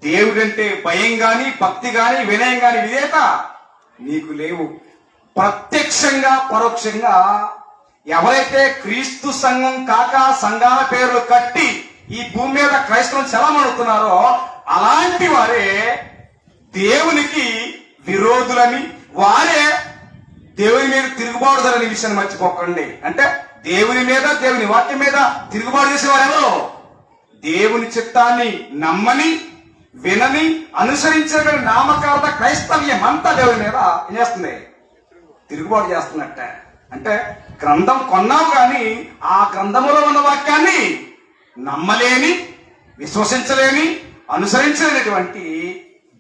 Speaker 1: దేవుడంటే భయం గాని, భక్తి గాని, వినయం గాని, విధేయత నీకు లేవు. ప్రత్యక్షంగా పరోక్షంగా ఎవరైతే క్రీస్తు సంఘం కాక సంఘాల పేర్లు కట్టి ఈ భూమి మీద క్రైస్తవం చలమనుతున్నారో అలాంటి వారే దేవునికి విరోధులని, వారే దేవుని మీద తిరుగుబాటుదరని విషయాన్ని మర్చిపోకండి. అంటే దేవుని మీద, దేవుని వాక్యం మీద తిరుగుబాటు చేసేవారెవరో దేవుని చిత్తాన్ని నమ్మని, వినని, అనుసరించిన నామకార్థ క్రైస్తవ్యం అంతా దేవుని మీద ఏం చేస్తుంది? తిరుగుబాటు చేస్తున్నట్ట. అంటే గ్రంథం కొన్నావు కానీ ఆ గ్రంథములో ఉన్న వాక్యాన్ని నమ్మలేని, విశ్వసించలేని, అనుసరించలేనటువంటి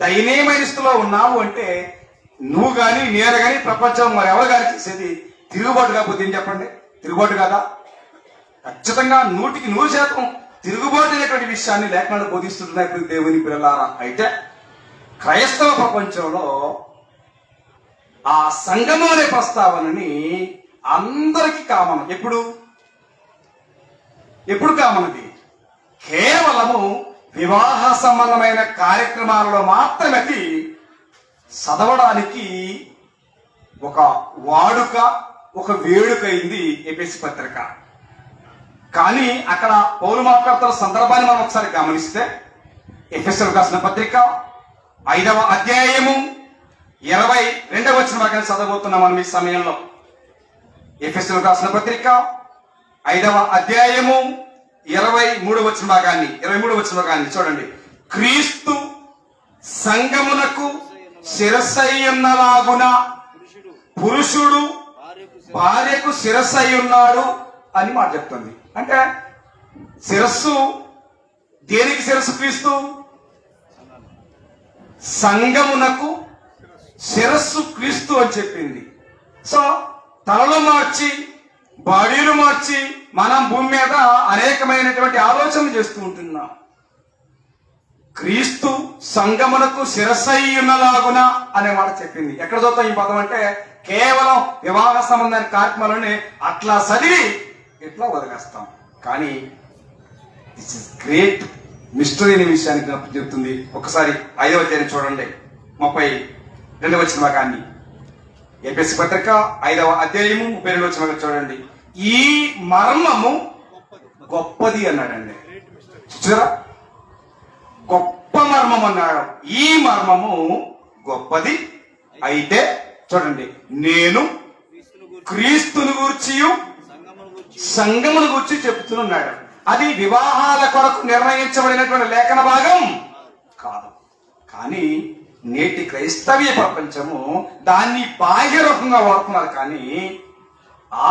Speaker 1: దయనీయమైన స్థితిలో ఉన్నావు అంటే నువ్వు కానీ నేను కానీ ప్రపంచం మరి ఎవరు కానీ చేసేది తిరుగుబాటు కాకపోతే ఏం చెప్పండి? తిరుగుబాటు కదా? ఖచ్చితంగా 100% తిరుగుబాటు అనేటువంటి విషయాన్ని లేఖనాలు బోధిస్తుంటున్నాయి దేవుని పిల్లలారా. అయితే క్రైస్తవ ప్రపంచంలో ఆ సంగమం అనే ప్రస్తావనని అందరికీ కామన్. ఎప్పుడు కామనది? కేవలము వివాహ సంబంధమైన కార్యక్రమాలలో మాత్రమే చదవడానికి ఒక వాడుక, ఒక వేడుక అయింది ఎఫెసీ పత్రిక. కానీ అక్కడ పౌలు మాట్లాడుతున్న సందర్భాన్ని మనం ఒకసారి గమనిస్తే ఎఫెసీయులకు రాసిన పత్రిక 5వ అధ్యాయము 22వ వచనం చదవబోతున్నాం మనం ఈ సమయంలో. ఎఫెసీయులకు రాసిన పత్రిక 5వ అధ్యాయము 23వ వచనం చూడండి. క్రీస్తు సంఘమునకు శిరస్సయ్యున్నలాగున పురుషుడు భార్యకు శిరస్సై ఉన్నాడు అని మాట చెప్తుంది. అంటే శిరస్సు దేనికి శిరస్సు? క్రీస్తు సంఘమునకు శిరస్సు క్రీస్తు అని చెప్పింది. సో తలలో మార్చి, బాడీలు మార్చి మనం భూమి మీద అనేకమైనటువంటి ఆలోచనలు చేస్తూ ఉంటున్నాం. క్రీస్తు సంఘమునకు శిరస్సై ఉన్నలాగున అనే మాట చెప్పింది. ఎక్కడ చూద్దాం ఈ పదం అంటే కేవలం వివాహ సంబంధమైన కార్యక్రమాలని అట్లా చదివి ఇట్లా వదిలేస్తాం. కానీ దిస్ ఇస్ గ్రేట్ మిస్టరీ అనే విషయానికి చెప్తుంది. ఒకసారి 5వ అధ్యాయం చూడండి, 32వ వచనం. ఎఫెసీ పత్రిక 5వ అధ్యాయము 32వ వచనం చూడండి. ఈ మర్మము గొప్పది అన్నాడండి. చూసారా? గొప్ప మర్మం అన్నాడు. ఈ మర్మము గొప్పది అయితే చూడండి, నేను క్రీస్తును గూర్చి సంఘమును గూర్చి చెప్తున్నాడు. అది వివాహాల కొరకు నిర్ణయించబడినటువంటి లేఖన భాగం కాదు. కానీ నేటి క్రైస్తవీయ ప్రపంచము దాన్ని బాహ్య రూపంగా వాడుతున్నారు, కానీ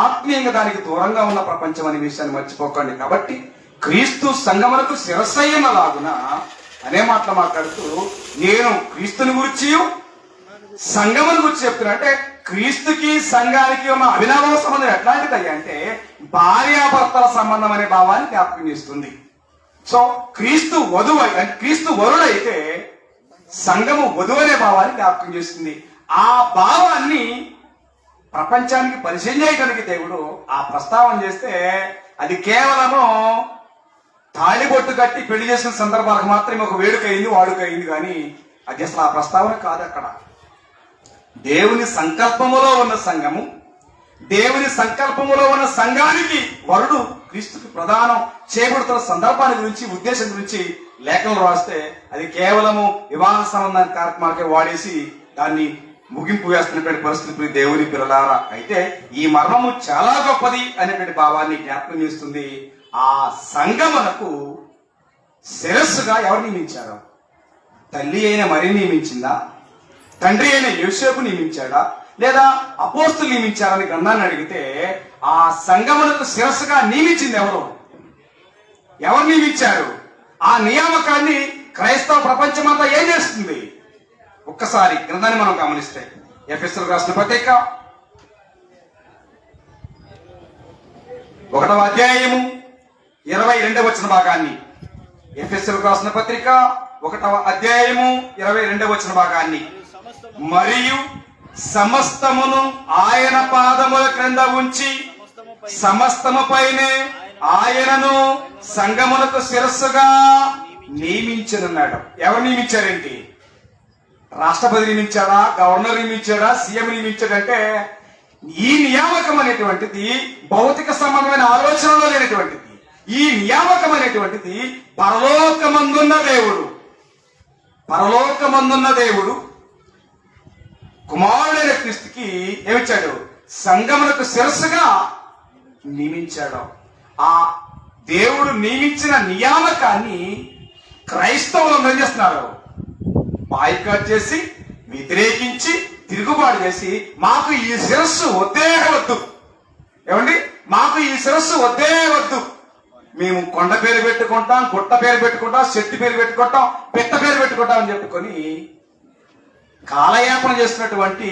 Speaker 1: ఆత్మీయంగా దానికి దూరంగా ఉన్న ప్రపంచం అనే విషయాన్ని మర్చిపోకండి. కాబట్టి క్రీస్తు సంఘమునకు శిరస్సయ్యున్నలాగున అనే మాటలు మాట్లాడుతూ నేను క్రీస్తుని గురించి సంఘముని గురించి చెప్తున్నా. అంటే క్రీస్తుకి సంఘానికి ఉన్న అవినాభావ సంబంధం ఎట్లాంటిది అంటే భార్యాభర్తల సంబంధం అనే భావాన్ని జ్ఞాపకం చేస్తుంది. సో క్రీస్తు క్రీస్తు వరుడైతే సంఘము వధువు అనే భావాన్ని జ్ఞాపకం చేస్తుంది. ఆ భావాన్ని ప్రపంచానికి పరిచయం చేయడానికి దేవుడు ఆ ప్రస్తావన చేస్తే అది కేవలము తాళిబొట్టు కట్టి పెళ్లి చేసిన సందర్భాలకు మాత్రమే ఒక వేడుక అయింది, వాడుక అయింది. కానీ అది అసలు ఆ ప్రస్తావన కాదు. అక్కడ దేవుని సంకల్పములో ఉన్న సంఘము, దేవుని సంకల్పములో ఉన్న సంఘానికి వరుడు క్రీస్తుకి ప్రదానం చేయబడుతున్న సందర్భాన్ని గురించి, ఉద్దేశం గురించి లేఖలు రాస్తే అది కేవలము వివాహ సంబంధాన్ని కార్యక్రమాలకే వాడేసి దాన్ని ముగింపు వేస్తున్నటువంటి పరిస్థితి దేవుని పిల్లలారా. అయితే ఈ మర్మము చాలా గొప్పది అనేటువంటి భావాన్ని జ్ఞాపకం చేస్తుంది. ఆ సంఘమునకు శిరస్సుగా ఎవరు నియమించారు? తల్లి అయిన మరి నియమించిందా? తండ్రి అయిన యోసేపు నియమించాడా? లేదా అపోస్తులు నియమించారని గ్రంథాన్ని అడిగితే ఆ సంఘమునకు శిరస్సుగా నియమించింది ఎవరు నియమించారు? ఆ నియామకాన్ని క్రైస్తవ ప్రపంచమంతా ఏం చేస్తుంది? ఒక్కసారి గ్రంథాన్ని మనం గమనిస్తే ఎఫెసీయులకు రాసిన పత్రిక 1వ అధ్యాయము 22వ వచన భాగాన్ని, ఎఫెసీయులకు రాసిన పత్రిక 1వ అధ్యాయము 22వ వచన భాగాన్ని, మరియు సమస్తమును ఆయన పాదముల క్రింద ఉంచి సమస్తముపైనే ఆయనను సంఘమునకు శిరస్సుగా నియమించనున్నాడు. ఎవరు నియమించారేంటి? రాష్ట్రపతి నియమించాడా? గవర్నర్ నియమించాడా? సీఎం నియమించాడంటే ఈ నియామకం అనేటువంటిది భౌతిక సంబంధమైన ఆలోచనలో లేనటువంటిది. ఈ నియామకం అనేటువంటిది పరలోకమందున్న దేవుడు కుమారుడైన క్రీస్తుకి ఏమిచ్చాడు? సంఘమునకు శిరస్సుగా నియమించాడు. ఆ దేవుడు నియమించిన నియామకాన్ని క్రైస్తవులు ఏం చేస్తున్నారు? బాయ్కాట్ చేసి, వ్యతిరేకించి, తిరుగుబాటు చేసి మాకు ఈ శిరస్సు వద్దే వద్దు, ఏమండి మాకు ఈ శిరస్సు వద్దే వద్దు, మేము కొండ పేరు పెట్టుకుంటాం, గుట్ట పేరు పెట్టుకుంటాం, శక్తి పేరు పెట్టుకుంటాం, పెట్ట పేరు పెట్టుకుంటాం అని చెప్పుకొని కాలయాపన చేస్తున్నటువంటి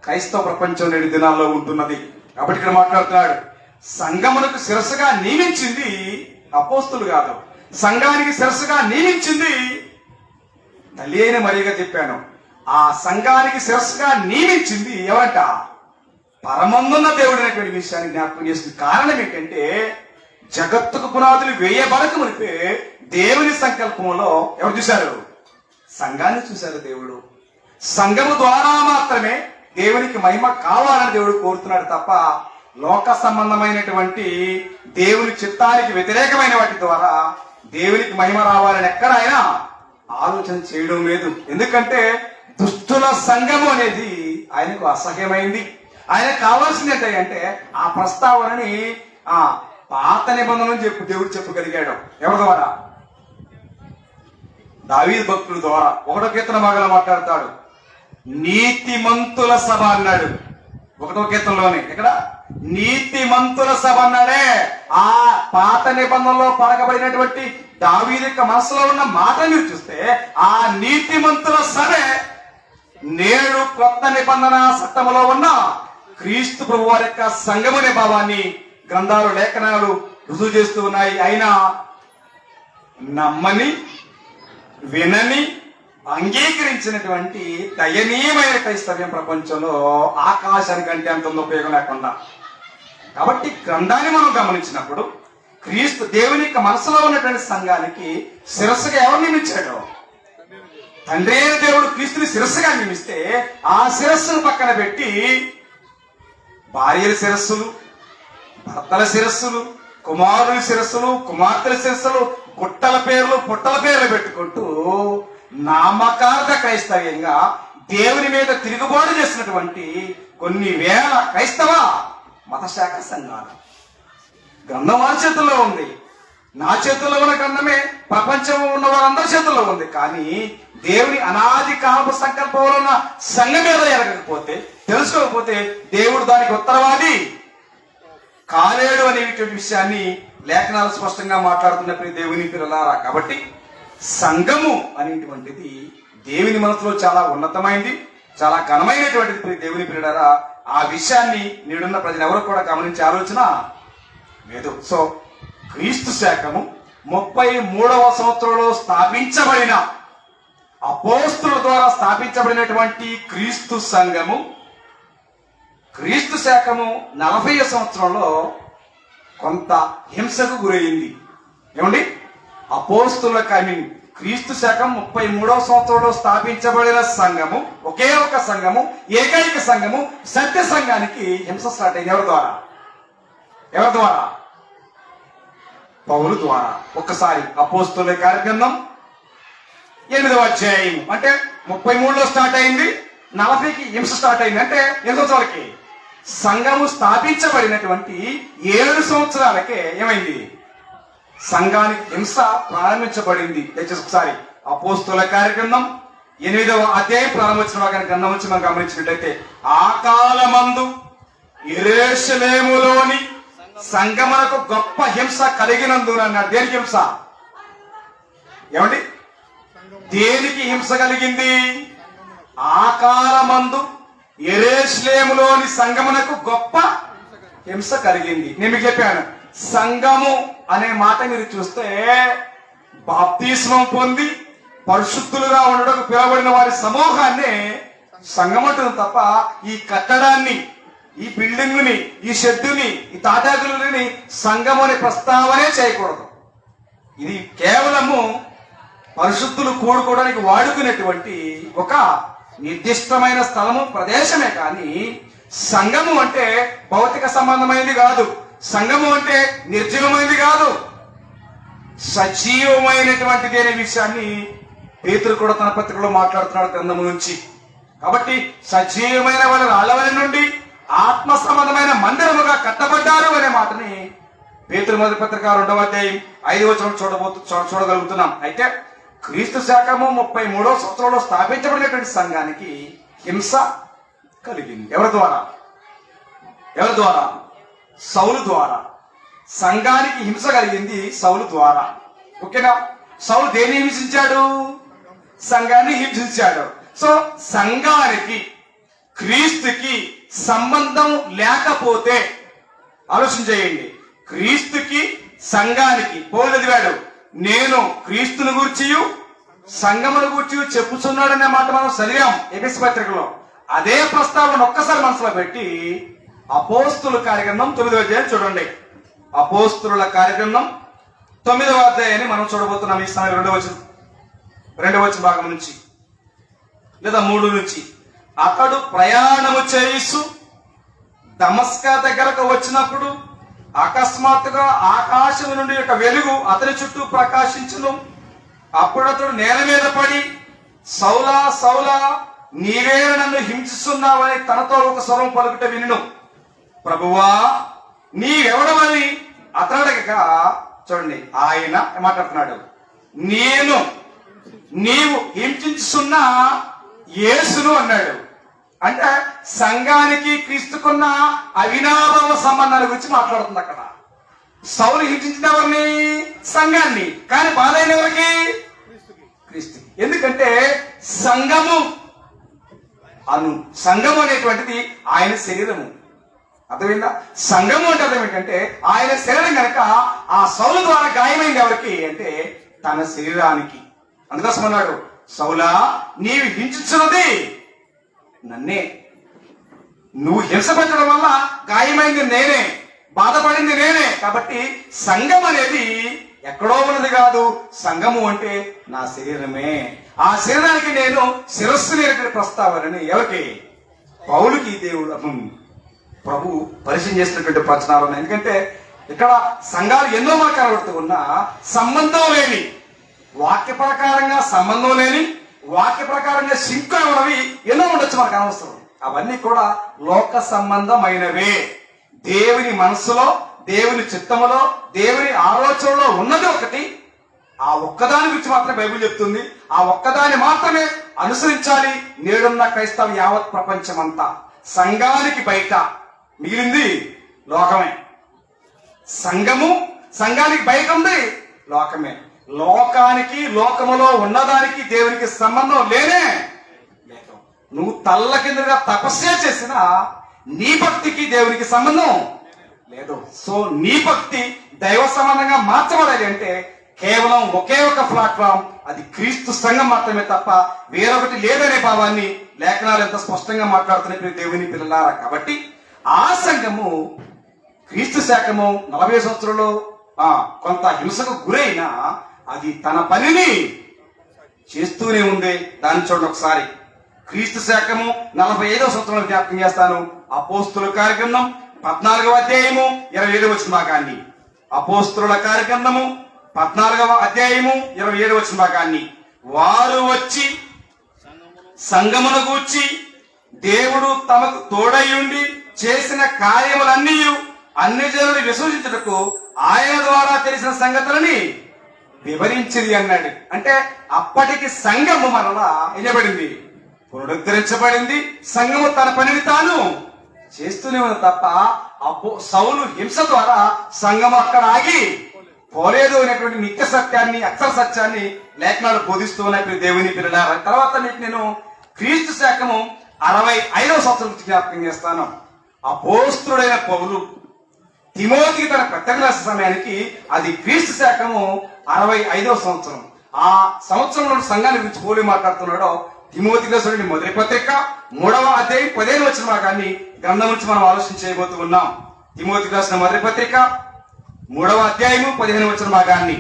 Speaker 1: క్రైస్తవ ప్రపంచం నేటి దినాల్లో ఉంటున్నది. కాబట్టి ఇక్కడ మాట్లాడుతున్నాడు, సంఘమునకు శిరస్సుగా నియమించింది అపోస్తులు కాదు, సంఘానికి శిరస్సుగా నియమించింది తల్లి అయిన మరియగా చెప్పాను. ఆ సంఘానికి శిరస్సుగా నియమించింది ఎవరంట? పరమందున్న దేవుడు అనేటువంటి విషయాన్ని జ్ఞాపకం చేస్తుంది. కారణం ఏంటంటే జగత్తుకు పునాదులు వేయబడక మునిపే దేవుని సంకల్పంలో ఎవరు చూశారు? సంఘాన్ని చూశారు దేవుడు. సంఘము ద్వారా మాత్రమే దేవునికి మహిమ కావాలని దేవుడు కోరుతున్నాడు తప్ప లోక సంబంధమైనటువంటి దేవుని చిత్తానికి వ్యతిరేకమైన వాటి ద్వారా దేవునికి మహిమ రావాలని ఎక్కడ ఆయన ఆలోచన చేయడం లేదు. ఎందుకంటే దుష్టుల సంఘము అనేది ఆయనకు అసహ్యమైంది. ఆయనకు కావాల్సింది ఏంటంటే ఆ ప్రస్తావనని పాత నిబంధనలు దేవుడు చెప్పగలిగాడు. ఎవరి ద్వారా? దావీదు భక్తుల ద్వారా. 1వ కీర్తన భాగంలో మాట్లాడతాడు, నీతిమంతుల సభ అన్నాడు. 1వ కీర్తనలోనే ఇక్కడ నీతిమంతుల సభ అన్నాడే. ఆ పాత నిబంధనలో పలకబడినటువంటి దావీదు యొక్క మనసులో ఉన్న మాట మీరు చూస్తే ఆ నీతిమంతుల సభే నేడు కొత్త నిబంధన చట్టములో ఉన్న క్రీస్తు ప్రభు వారి యొక్క సంఘమనే భావాన్ని గ్రంథాలు, లేఖనాలు రుజువు చేస్తూ ఉన్నాయి. అయినా నమ్మని, వినని, అంగీకరించినటువంటి దయనీయమైన క్రైస్తవ్యం ప్రపంచంలో ఆకాశానికంటే అంత ఉపయోగం లేకుండా. కాబట్టి గ్రంథాన్ని మనం గమనించినప్పుడు క్రీస్తు దేవుని యొక్క మనసులో ఉన్నటువంటి సంఘానికి శిరస్సుగా ఎవరు నియమించాడు? తండ్రి అయిన దేవుడు క్రీస్తుని శిరస్సుగా నియమిస్తే ఆ శిరస్సును పక్కన పెట్టి భార్యల శిరస్సులు, భర్తల శిరస్సులు, కుమారుల శిరస్సులు, కుమార్తెల శిరస్సులు, గుట్టల పేర్లు, పుట్టల పేర్లు పెట్టుకుంటూ నామకార్థ క్రైస్తవ్యంగా దేవుని మీద తిరుగుబాటు చేసినటువంటి కొన్ని వేల క్రైస్తవ మతశాఖ సంఘాలు. గ్రంథం వారి చేతుల్లో ఉంది, నా చేతుల్లో ఉన్న గ్రంథమే ప్రపంచంలో ఉన్న వారందరి చేతుల్లో ఉంది. కానీ దేవుని అనాది కాలపు సంకల్పంలో ఉన్న సంఘం మీద ఎరగకపోతే, తెలుసుకోకపోతే దేవుడు దానికి ఉత్తరవాది కాలేడు అనేటువంటి విషయాన్ని లేఖనాలు స్పష్టంగా మాట్లాడుతున్నప్పుడు దేవుని పిల్లలారా. కాబట్టి సంఘము అనేటువంటిది దేవుని మనసులో చాలా ఉన్నతమైంది, చాలా ఘనమైనటువంటిది దేవుని పిల్లలారా. ఆ విషయాన్ని నేడున్న ప్రజలు ఎవరు కూడా గమనించే ఆలోచన లేదు. సో క్రీస్తు శాఖము 33వ సంవత్సరంలో స్థాపించబడిన అపోస్తుల ద్వారా స్థాపించబడినటువంటి క్రీస్తు సంఘము, క్రీస్తు శాఖము 40వ సంవత్సరంలో కొంత హింసకు గురైంది. ఏమండి? అపోస్తుల క్రీస్తు శాఖం 33వ సంవత్సరంలో స్థాపించబడిన సంఘము, ఒకే ఒక సంఘము, ఏకైక సంఘము, సత్య సంఘానికి హింస స్టార్ట్ అయింది. ఎవరి ద్వారా? ఎవరి ద్వారా? పౌలు ద్వారా. ఒక్కసారి అపోస్తుల కార్యగ్రంథం 8వ అధ్యాయం అంటే 33లో స్టార్ట్ అయింది, 40కి హింస స్టార్ట్ అయింది. అంటే 8 సంవత్సరాలకి సంఘము స్థాపించబడినటువంటి 7 సంవత్సరాలకే ఏమైంది? సంఘానికి హింస ప్రారంభించబడింది. ఒకసారి అపోస్తుల కార్యగ్రంథం 8వ అధ్యాయం ప్రారంభించిన వారి గ్రంథం నుంచి మనం గమనించినట్లయితే, ఆ కాలమందు యెరూషలేములోని సంఘమునకు గొప్ప హింస కలిగినందున అన్నాడు. దేనికి హింస? ఏమండి? దేనికి హింస కలిగింది? ఆ కాలమందు యెరూషలేములోని సంఘమునకు గొప్ప హింస కలిగింది. నేను మీకు చెప్పాను, సంఘము అనే మాట మీరు చూస్తే బాప్తిస్మం పొంది పరిశుద్ధులుగా ఉండడం పిలువబడిన వారి సమూహాన్ని సంఘం అంటుంది తప్ప ఈ కట్టడాన్ని, ఈ బిల్డింగ్ ని, ఈ షెడ్డుని, ఈ తాటాకులని సంఘం అనే ప్రస్తావనే చేయకూడదు. ఇది కేవలము పరిశుద్ధులు కూడుకోవడానికి వాడుకునేటువంటి ఒక నిర్దిష్టమైన స్థలము, ప్రదేశమే. కానీ సంఘము అంటే భౌతిక సంబంధమైనది కాదు, సంఘము అంటే నిర్జీవమైనది కాదు, సజీవమైనటువంటిది అనే విషయాన్ని పేతురు కూడా తన పత్రికలో మాట్లాడుతున్నాడు గ్రంథము నుంచి. కాబట్టి సజీవమైన వాళ్ళ రాళ్ళవలి నుండి ఆత్మ సంబంధమైన మందిరముగా కట్టబడ్డారు అనే మాటని పేతురు మొదటి పత్రిక 2వ అధ్యాయం 5వ వచనం చూడగలుగుతున్నాం. అయితే క్రీస్తు శాఖము 33వ సంవత్సరంలో స్థాపించబడినటువంటి సంఘానికి హింస కలిగింది. ఎవరి ద్వారా? ఎవరి ద్వారా? సౌలు ద్వారా. సంఘానికి హింస కలిగింది సౌలు ద్వారా. ఓకేనా? సౌలు దేన్ని హింసించాడు? సంఘాన్ని హింసించాడు. సో సంఘానికి క్రీస్తుకి సంబంధం లేకపోతే ఆలోచన చేయండి. క్రీస్తుకి సంఘానికి పౌలు చదివాడు, నేను క్రీస్తుని గూర్చి సంఘమును గూర్చి చెప్పుచున్నాడనే మాట మనం చదివాం ఎఫెసీ పత్రికలో. అదే ప్రస్తావన ఒక్కసారి మనసులో పెట్టి అపోస్తుల కార్యక్రమం 9వ అధ్యాయం చూడండి. అపోస్తుల కార్యక్రమం 9వ అధ్యాయాన్ని మనం చూడబోతున్నాం. ఈ సమయం 2వ భాగం నుంచి లేదా 3 నుంచి. అతడు ప్రయాణము చేయిస్తూ దమస్కా దగ్గరకు వచ్చినప్పుడు అకస్మాత్తుగా ఆకాశం నుండి ఒక వెలుగు అతని చుట్టూ ప్రకాశించును. అప్పుడు అతడు నేల మీద పడి, సౌలా సౌలా, నీవే నన్ను హింసిస్తున్నావని తనతో ఒక స్వరం పలుకుట వినును. ప్రభువా, నీవెవడమని అతడు అడగగా, చూడండి ఆయన మాట్లాడుతున్నాడు, నీవు హింసిస్తున్న యేసును అన్నాడు. అంటే సంఘానికి క్రీస్తుకున్న అవినాభావ సంబంధాల గురించి మాట్లాడుతుంది అక్కడ. సౌలు హింసించిన ఎవరిని? సంఘాన్ని. కానీ బాధ అయిన ఎవరికి? క్రీస్తుకి. ఎందుకంటే సంఘము అనేటువంటిది ఆయన శరీరము. అర్థమైందా? సంఘము అంటే అర్థం ఏంటంటే ఆయన శరీరం కనుక ఆ సౌలు ద్వారా గాయమైంది ఎవరికి అంటే తన శరీరానికి. అందుకోసం అన్నాడు, సౌలా, నీవు హింసించున్నది నన్నే. నువ్వు హింసపెట్టడం వల్ల గాయమైంది నేనే, బాధపడింది నేనే. కాబట్టి సంఘం అనేది ఎక్కడో ఉన్నది కాదు. సంఘము అంటే నా శరీరమే. ఆ శరీరానికి నేను శిరస్సు నేర్పే ప్రస్తావనని ఎవరికి? పౌలుకి దేవుడు ప్రభు పరిచయం చేసినటువంటి ప్రచనాలు ఉన్నాయి. ఎందుకంటే ఇక్కడ సంఘాలు ఎన్నో మనకు కనబడుతూ ఉన్నా సంబంధం లేని, వాక్య ప్రకారంగా సంబంధం లేని, వాక్య ప్రకారంగా సింక్ ఉన్నవి ఎన్నో ఉండొచ్చు మనకు అనవసరం. అవన్నీ కూడా లోక సంబంధమైనవే. దేవుని మనస్సులో, దేవుని చిత్తములో, దేవుని ఆలోచనలో ఉన్నది ఒకటి. ఆ ఒక్కదాని గురించి మాత్రమే బైబిల్ చెప్తుంది. ఆ ఒక్కదాన్ని మాత్రమే అనుసరించాలి నేడున్న క్రైస్తవ యావత్ ప్రపంచం అంతా. సంఘానికి బయట మిగిలింది లోకమే. సంఘానికి బయట ఉంది లోకమే. లోకానికి, లోకములో ఉన్నదానికి దేవునికి సంబంధం లేనే లేదు. నువ్వు తల్ల కిందగా తపస్సే చేసినా నీ భక్తికి దేవునికి సంబంధం లేదు. సో నీ భక్తి దైవ సంబంధంగా మార్చబడాలి అంటే కేవలం ఒకే ఒక ప్లాట్ఫామ్, అది క్రీస్తు సంఘం మాత్రమే తప్ప వేరొకటి లేదనే భావాన్ని లేఖనాలు ఎంత స్పష్టంగా మాట్లాడుతున్నాయి దేవుని పిల్లలారా. కాబట్టి ఆ సంఘము క్రీస్తు శాఖము 40 సంవత్సరంలో కొంత హింసకు గురైనా అది తన పనిని చేస్తూనే ఉంది. దాన్ని చూడండి ఒకసారి. క్రీస్తు శాఖము 45వ సంవత్సరంలో జ్ఞాపకం చేస్తాను. అపోస్తుల కార్యక్రమం 14వ అధ్యాయము 27వ భాగాన్ని. అపోస్తుల కార్యక్రమము 14వ అధ్యాయము 27వ భాగాన్ని. వారు వచ్చి సంఘమును గూర్చి దేవుడు తమకు తోడయుండి చేసిన కార్యములన్నీ అన్ని జనులు విశ్వసించుటకు ఆయన ద్వారా తెలిసిన సంగతులని వివరించింది అన్నాడు. అంటే అప్పటికి సంఘము మరలా నిలబడింది, పునరుద్ధరించబడింది. సంఘము తన పనిని తాను చేస్తూనే ఉంది తప్ప సౌలు హింస ద్వారా సంఘం అక్కడ ఆగి పోలేదు అనేటువంటి నిత్య సత్యాన్ని, అక్షర సత్యాన్ని లేఖనాలు బోధిస్తూ ఉన్నాయి దేవుని పిల్లలారా. తర్వాత మీకు నేను క్రీస్తు శాఖము 65వ సంవత్సరం జ్ఞాపకం చేస్తాను. అపోస్తుడైన పౌలు తిమోతికి తన పత్రిక రాసే సమయానికి అది క్రీస్తు శాఖము 65వ సంవత్సరం. ఆ సంవత్సరంలో సంఘాన్ని గురించి పోలి మాట్లాడుతున్నాడో తిమోతికి రాసిన మొదటి పత్రిక 3వ అధ్యాయం 15వ భాగాన్ని గ్రంథం నుంచి మనం ఆలోచన చేయబోతూ ఉన్నాం. తిమోతికి రాసిన మొదటి పత్రిక 3వ అధ్యాయము 15వ భాగాన్ని.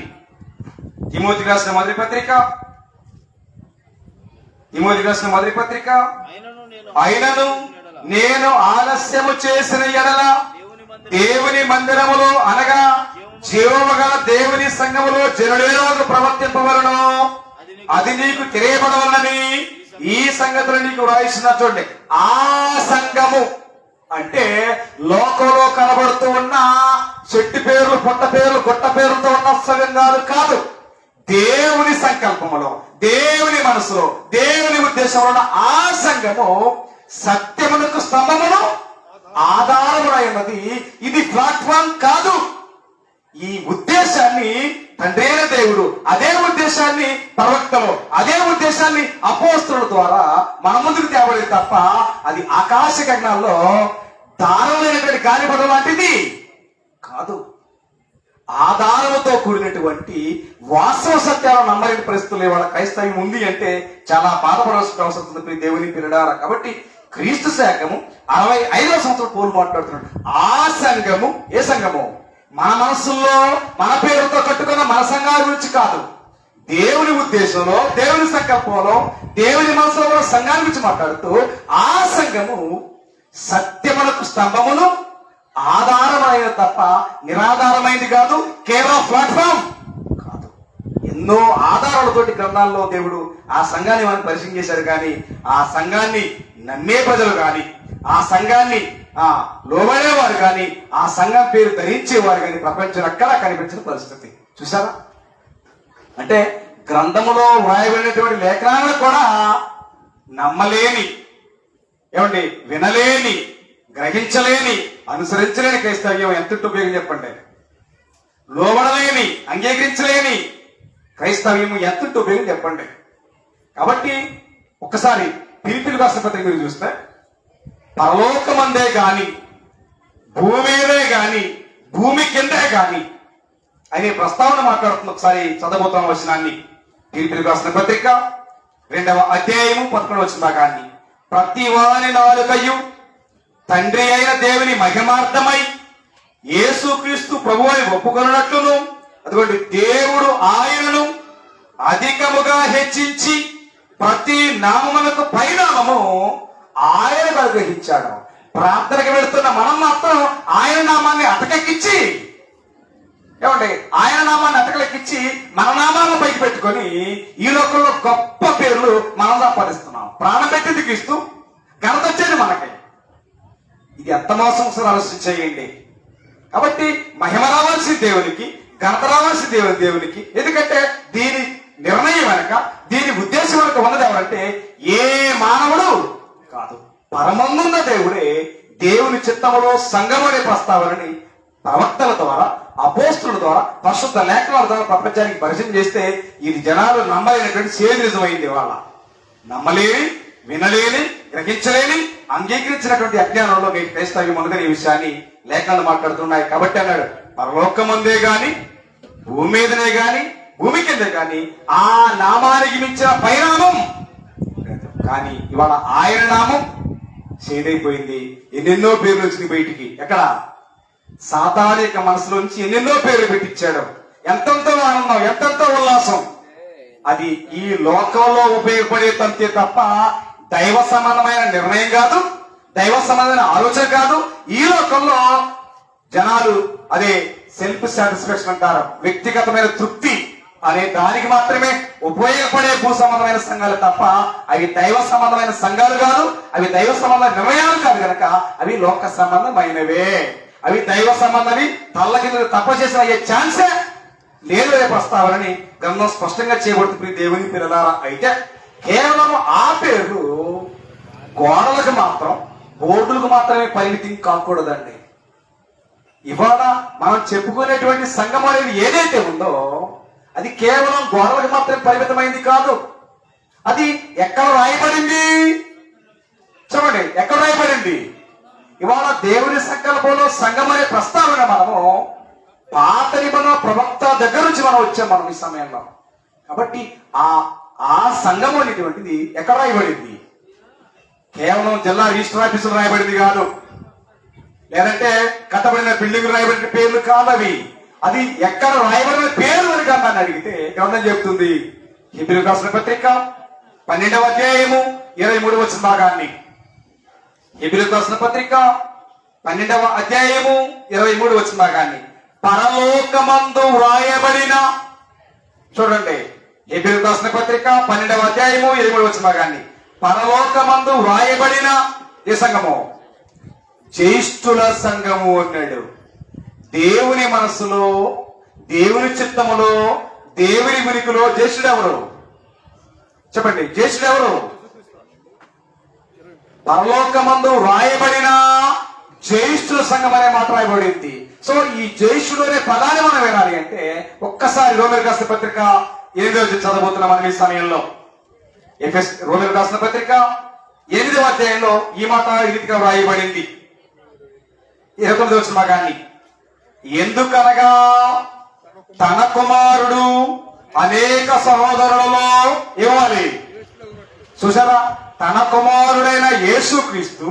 Speaker 1: తిమోతికి రాసిన మొదటి పత్రిక అయినను నేను ఆలస్యము చేసిన ఎడల దేవుని మందిరములో అనగా జీవము గల దేవుని సంఘములో జనుడేరోగు ప్రవర్తింపవలను అది నీకు తెలియబడవలని ఈ సంగతులు నీకు వ్రాయిస్తున్నా. చూడండి, ఆ సంఘము అంటే లోకంలో కనబడుతూ ఉన్న చెట్టు పేర్లు, పుట్ట పేర్లు, గుట్ట పేర్లతో ఉన్న సంఘాలు కాదు. దేవుని సంకల్పములో, దేవుని మనసులో, దేవుని ఉద్దేశంలో ఉన్న ఆ సంఘము సత్యమునకు స్తంభమును ఆధారమునై ఉన్నది. ఇది ప్లాట్ఫామ్ కాదు. ఈ ఉద్దేశాన్ని తండ్రి అయిన దేవుడు, అదే ఉద్దేశాన్ని ప్రవక్తలు, అదే ఉద్దేశాన్ని అపోస్తలుల ద్వారా మన ముందుకు తేవలేదు తప్ప అది ఆకాశ గగనాల్లో దారుణమైనటువంటి గాలిపటం లాంటిది కాదు. ఆధారముతో కూడినటువంటి వాస్తవ సత్యాలను నమ్మలేని పరిస్థితులు ఇవాళ క్రైస్తవ్యం ఉంది అంటే చాలా బాధపడాల్సిన అవసరం ఉంది దేవుని పిల్లడారా. కాబట్టి క్రీస్తు శాఖము 65వ సంవత్సరం పోలు మాట్లాడుతున్నాడు. ఆ సంఘము ఏ సంఘము? మన మనసుల్లో మన పేరుతో కట్టుకున్న మన సంఘాల గురించి కాదు, దేవుని ఉద్దేశంలో, దేవుని సంకల్పంలో, దేవుని మనసులో సంఘాల గురించి మాట్లాడుతూ ఆ సంఘము సత్యములకు స్తంభమును ఆధారమైన తప్ప నిరాధారమైంది కాదు, కేవలం ప్లాట్ఫామ్ కాదు. ఎన్నో ఆధారాలతోటి గ్రంథాల్లో దేవుడు ఆ సంఘాన్ని మనం పరిచయం చేశారు. కానీ ఆ సంఘాన్ని నమ్మే ప్రజలు కానీ, ఆ సంఘాన్ని లోబడేవారు కానీ, ఆ సంఘం పేరు ధరించేవారు కానీ ప్రపంచం ఎక్కడా కనిపించిన పరిస్థితి చూసారా. అంటే గ్రంథములో వ్రాయబడినటువంటి లేఖనాలను కూడా నమ్మలేని, ఏమండి, వినలేని, గ్రహించలేని, అనుసరించలేని క్రైస్తవ్యం ఎంత ఉపయోగం చెప్పండి. లోబడలేని, అంగీకరించలేని క్రైస్తవ్యం ఎంత ఉపయోగం చెప్పండి. కాబట్టి ఒక్కసారి ఫిలిప్పీయులకు రాసిన పత్రిక మీరు చూస్తే పరలోకమందే గాని, భూమి మీదే గాని, భూమి కిందే గాని అనే ప్రస్తావన మాట్లాడుతుంది. ఒకసారి చదవబోతున్న వచనాన్ని ఫిలిప్పీయులకు రాసిన పత్రిక 2వ అధ్యాయము 11వ వచనం భాగాన్ని. ప్రతి వాని నాలుకయు తండ్రి అయిన దేవుని మహిమార్థమై యేసుక్రీస్తు ప్రభువుని ఒప్పుకొనున్నట్లును, అటువంటి దేవుడు ఆయనను అధికముగా హెచ్చించి ప్రతి నామమునకు పైనామము ఆయన అనుగ్రహించాడు. ప్రార్థనకు వెళుతున్న మనం మాత్రం ఆయన నామాన్ని అటకెక్కించి, ఏమండి, ఆయన నామాన్ని అటకలెక్కించి మన నామాలను పైకి పెట్టుకొని ఈ లోకంలో గొప్ప పేర్లు మనం సంపాదిస్తున్నాం. ప్రాణం పెట్టింది క్రీస్తు, ఘనత వచ్చేది మనకి. ఇది ఎంత మోసం ఆలోచన చేయండి. కాబట్టి మహిమ రావాల్సిన దేవునికి, ఘనత రావాల్సిన దేవునికి. ఎందుకంటే దీని నిర్ణయం వెనక, దీని ఉద్దేశం వెనక ఉన్నది ఎవరంటే ఏ మానవుడు కాదు, పరమందున్న దేవుడే. దేవుని చిత్తములో సంఘం అనే ప్రస్తావనని ప్రవక్తల ద్వారా, అపోస్తుల ద్వారా, పరిశుద్ధ లేఖనాల ద్వారా ప్రపంచానికి పరిచయం చేస్తే ఇది జనాలు నమ్మలేనటువంటి నిజమైంది. వాళ్ళ నమ్మలేని, వినలేని, గ్రహించలేని, అంగీకరించినటువంటి అజ్ఞానంలో నేను క్రైస్తవ్యం ఉన్నదని ఈ విషయాన్ని లేఖనాలు మాట్లాడుతున్నాయి. కాబట్టి అన్నాడు, పరలోకమందే గాని, భూమి మీదనే గాని, భూమి కింద గాని ఆ నామానికి మించిన పరిణామం కానీ ఇవాళ ఆయన నామం చేదైపోయింది. ఎన్నెన్నో పేర్లు వచ్చింది బయటికి. ఎక్కడ? సాతాను యొక్క మనసులోంచి ఎన్నెన్నో పేర్లు పెట్టించాడు. ఎంతెంతో ఆనందం, ఎంతెంతో ఉల్లాసం. అది ఈ లోకంలో ఉపయోగపడే తంతే తప్ప దైవ సంబంధమైన నిర్ణయం కాదు, దైవ సంబంధమైన ఆలోచన కాదు. ఈ లోకంలో జనాలు అదే సెల్ఫ్ సాటిస్ఫాక్షన్ అంటారు, వ్యక్తిగతమైన తృప్తి అనే దానికి మాత్రమే ఉపయోగపడే భూ సంబంధమైన సంఘాలు తప్ప అవి దైవ సంబంధమైన సంఘాలు కాదు, అవి దైవ సంబంధమైన నిర్ణయాలు కాదు. కనుక అవి లోక సంబంధమైనవే. అవి దైవ సంబంధవి తల్ల కింద తప్ప చేసిన అయ్యే ఛాన్సే లేదు అనే ప్రస్తావనని గ్రంథం స్పష్టంగా చేయబడుతుంది దేవుని పిల్లలారా. అయితే కేవలం ఆ పేర్లు గోడలకు మాత్రం, బోర్డులకు మాత్రమే పరిమితం కాకూడదండి. ఇవాళ మనం చెప్పుకునేటువంటి సంఘం అనేది ఏదైతే ఉందో అది కేవలం గోడలకు మాత్రమే పరిమితమైంది కాదు. అది ఎక్కడ రాయబడింది చూడండి, ఎక్కడ రాయబడింది? ఇవాళ దేవుని సంకల్పంలో సంఘం అనే ప్రస్తావన మనము పాత నిబంధన ప్రవక్త దగ్గర నుంచి మనం వచ్చాం మనం ఈ సమయంలో. కాబట్టి ఆ సంఘం అనేటువంటిది ఎక్కడ రాయబడింది? కేవలం జిల్లా రిజిస్టర్ ఆఫీసులు రాయబడింది కాదు, లేదంటే కట్టబడిన బిల్డింగ్ రాయబడిన పేర్లు కాదు అవి. అది ఎక్కడ రాయబడిన పేరు అని కాదని అడిగితే గ్రంథం చెప్తుంది. హెబ్రీయులకు రాసిన పత్రిక 12వ అధ్యాయము 23వ వచన భాగాన్ని. హెబ్రీయులకు రాసిన పత్రిక 12వ అధ్యాయము 23వ వచన భాగాన్ని. పరలోకమందు వ్రాయబడిన, చూడండి, హెబ్రీయులకు రాసిన పత్రిక 12వ అధ్యాయము 23వ వచన భాగాన్ని. పరలోకమందు వ్రాయబడిన ఏ సంఘము? జ్యేష్ఠుల సంఘము అన్నాడు. దేవుని మనస్సులో, దేవుని చిత్తములో, దేవుని ఉనికిలో జ్యేష్ఠుడు ఎవరు చెప్పండి? జ్యేష్ఠుడు ఎవరు? పరలోకమందు వ్రాయబడిన జ్యేష్ఠుల సంఘం అనే మాట రాయబడింది. సో ఈ జ్యేష్ఠుడు అనే పదాన్ని మనం వినాలి అంటే ఒక్కసారి రోమిలకు రాసిన పత్రిక 8వ అధ్యాయం చదవబోతున్నాం మనం ఈ సమయంలో. రోమిలకు రాసిన పత్రిక 8వ అధ్యాయంలో ఈ మాట ఈ రీతిగా వ్రాయబడింది. 29వ వచనం భాగాన్ని, ఎందుకనగా తన కుమారుడు అనేక సహోదరులలో ఇవ్వాలి. చూసారా, తన కుమారుడైన యేసుక్రీస్తు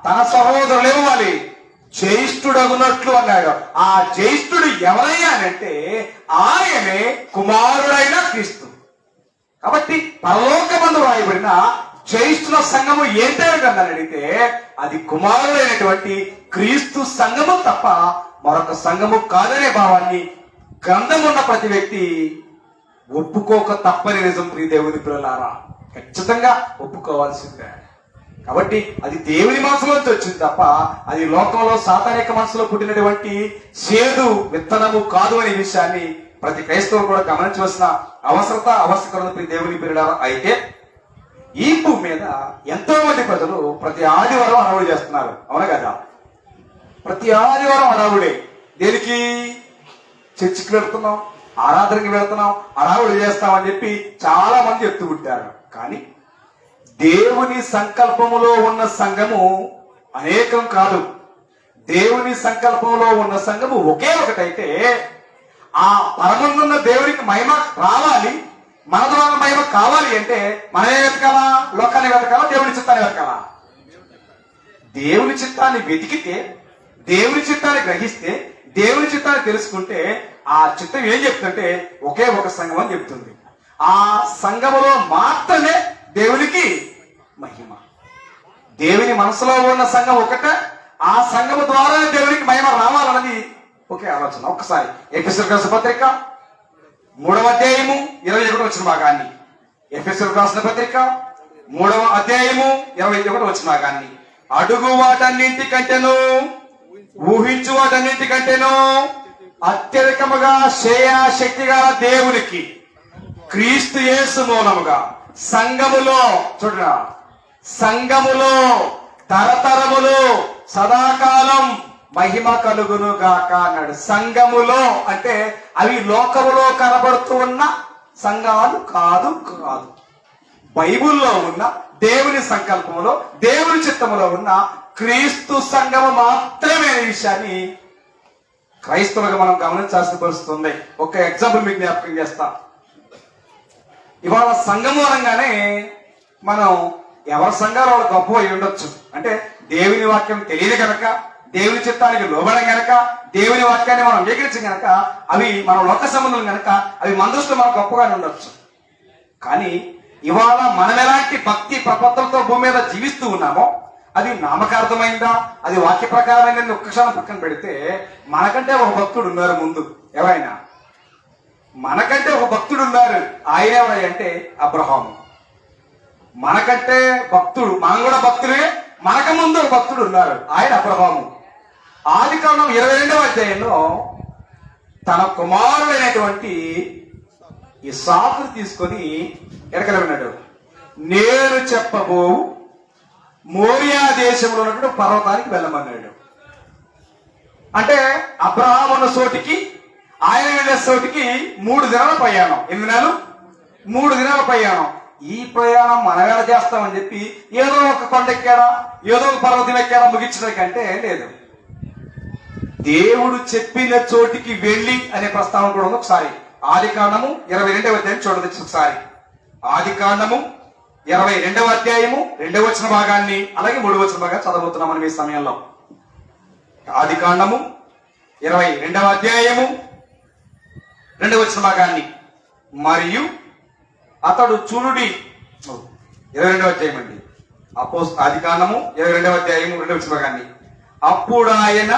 Speaker 1: తన సహోదరులు ఇవ్వాలి జ్యేష్ఠుడగునట్లు అన్నాడు. ఆ జ్యేష్ఠుడు ఎవరయ్యా అంటే ఆయనే కుమారుడైన క్రీస్తు. కాబట్టి పరలోకమందు రాయబడిన జ్యేష్ఠుల సంఘము ఏంటని అడిగితే అది కుమారుడైనటువంటి క్రీస్తు సంఘము తప్ప మరొక సంఘము కాదనే భావాన్ని గ్రంథం ఉన్న ప్రతి వ్యక్తి ఒప్పుకోక తప్పని నిజం. ప్రియ దేవుని పిల్లలారా, ఖచ్చితంగా ఒప్పుకోవాల్సిందే. కాబట్టి అది దేవుని మనసులోంచి వచ్చింది తప్ప అది లోకంలో సాతానిక మనసులో పుట్టినటువంటి చేదు విత్తనము కాదు అనే విషయాన్ని ప్రతి క్రైస్తవులు కూడా గమనించవలసిన ఆవశ్యకత ప్రియ దేవుని పిల్లలారా. అయితే ఈ భూమి మీద ఎంతో మంది ప్రజలు ప్రతి ఆదివారం హడావుడి చేస్తున్నారు, అవునా కదా? ప్రతి ఆదివారం హడావుడే. దేనికి? చర్చికి వెళ్తున్నాం, ఆరాధనకి వెళ్తున్నాం, హడావుడి చేస్తామని చెప్పి చాలా మంది ఎత్తు పుట్టారు. కానీ దేవుని సంకల్పములో ఉన్న సంఘము అనేకం కాదు. దేవుని సంకల్పంలో ఉన్న సంఘము ఒకే ఒకటైతే ఆ పరమందున్న దేవునికి మహిమ రావాలి, మన ద్వారా మహిమ కావాలి అంటే మనమే వెతకాలా? లోకాన్ని వెతకాలా? దేవుని చిత్తాన్ని వెతకాలా? దేవుని చిత్తాన్ని వెతికితే, దేవుని చిత్తాన్ని గ్రహిస్తే, దేవుని చిత్తాన్ని తెలుసుకుంటే ఆ చిత్తం ఏం చెప్తుంటే ఒకే ఒక సంఘం అని చెప్తుంది. ఆ సంఘములో మాత్రమే దేవునికి మహిమ. దేవుని మనసులో ఉన్న సంఘం ఒకటే, ఆ సంఘము ద్వారా దేవునికి మహిమ రావాలన్నది ఒకే ఆలోచన. ఒక్కసారి ఎఫెసీయులకు రాసిన పత్రిక 3వ అధ్యాయము 21వ వచన భాగాన్ని, ఎఫెసీయులకు రాసిన పత్రిక 3వ అధ్యాయము 21వ వచన భాగాన్ని, అడుగు వాటన్నింటికంటేను ఊహించు వాటన్నింటికంటేను అత్యధికముగా శక్తి గల దేవునికి క్రీస్తు యేసు మూలముగా సంఘములో, చూడరా, సంఘములో తరతరములు సదాకాలం మహిమ కలుగును గాక అన్నాడు. సంఘములో అంటే అవి లోకములో కనబడుతూ ఉన్న సంఘాలు కాదు. బైబుల్లో ఉన్న దేవుని సంకల్పంలో, దేవుని చిత్తములో ఉన్న క్రీస్తు సంఘము మాత్రమే అనే విషయాన్ని క్రైస్తవులుగా మనం గమనించాల్సిన పరిస్థితి ఉంది. ఒక ఎగ్జాంపుల్ మీకు జ్ఞాపకం చేస్తా. ఇవాళ సంఘము అనగానే మనం ఎవరి సంఘాలు వాళ్ళు గొప్ప అయి ఉండొచ్చు. అంటే దేవుని వాక్యం తెలియదు కనుక, దేవుని చిత్తానికి లోబడం గనక, దేవుని వాక్యాన్ని మనం అంగీకరించం గనక, అవి మన లోక సంబంధం గనక అవి మన దృష్టిలో మనం గొప్పగానే ఉండొచ్చు. కానీ ఇవాళ మనం ఎలాంటి భక్తి ప్రపత్తులతో భూమి మీద జీవిస్తూ ఉన్నామో అది నామకార్థమైందా, అది వాక్య ప్రకారమైందని ఒక్క క్షణం పక్కన పెడితే మనకంటే ఒక భక్తుడు ఉన్నారు ముందు. ఎవరైనా మనకంటే ఒక భక్తుడు ఉన్నారు. ఆయన ఎవరంటే అబ్రహాము. మనకంటే భక్తుడు, మనం కూడా భక్తులే, మనకు ముందు ఒక భక్తుడు ఉన్నారు, ఆయన అబ్రహాము. ఆదికాండం 22వ అధ్యాయంలో తన కుమారుడైనటువంటి ఇస్సాకును తీసుకొని ఎడకల విన్నాడు. నేను చెప్పబోవు మోరియా దేశంలో ఉన్నటువంటి పర్వతానికి వెళ్ళమన్నాడు. అంటే అబ్రహాం ఉన్న చోటికి ఆయన వెళ్ళే చోటికి 3 దినాల ప్రయాణం. 8 నెలలు 3 దినాల ప్రయాణం. ఈ ప్రయాణం మనవేళ చేస్తామని చెప్పి ఏదో ఒక కొండ ఎక్కాడా, ఏదో ఒక పర్వతం ఎక్కాడా ముగించడం కంటే లేదు. దేవుడు చెప్పిన చోటికి వెళ్ళి అనే ప్రస్తావన కూడా ఉంది. ఒకసారి ఆదికాండము 22వ అధ్యాయం చూడండి. ఒకసారి ఆదికాండము 22వ అధ్యాయము 2వ వచన భాగాన్ని అలాగే 3వ వచన భాగాన్ని చదవబోతున్నాం మనం ఈ సమయంలో. ఆదికాండము 22వ అధ్యాయము 2వ వచన భాగాన్ని, మరియు అతడు చూడుడి 22వ అధ్యాయం అండి, ఆదికాండము 22వ అధ్యాయము 2వ వచన భాగాన్ని, అప్పుడు ఆయన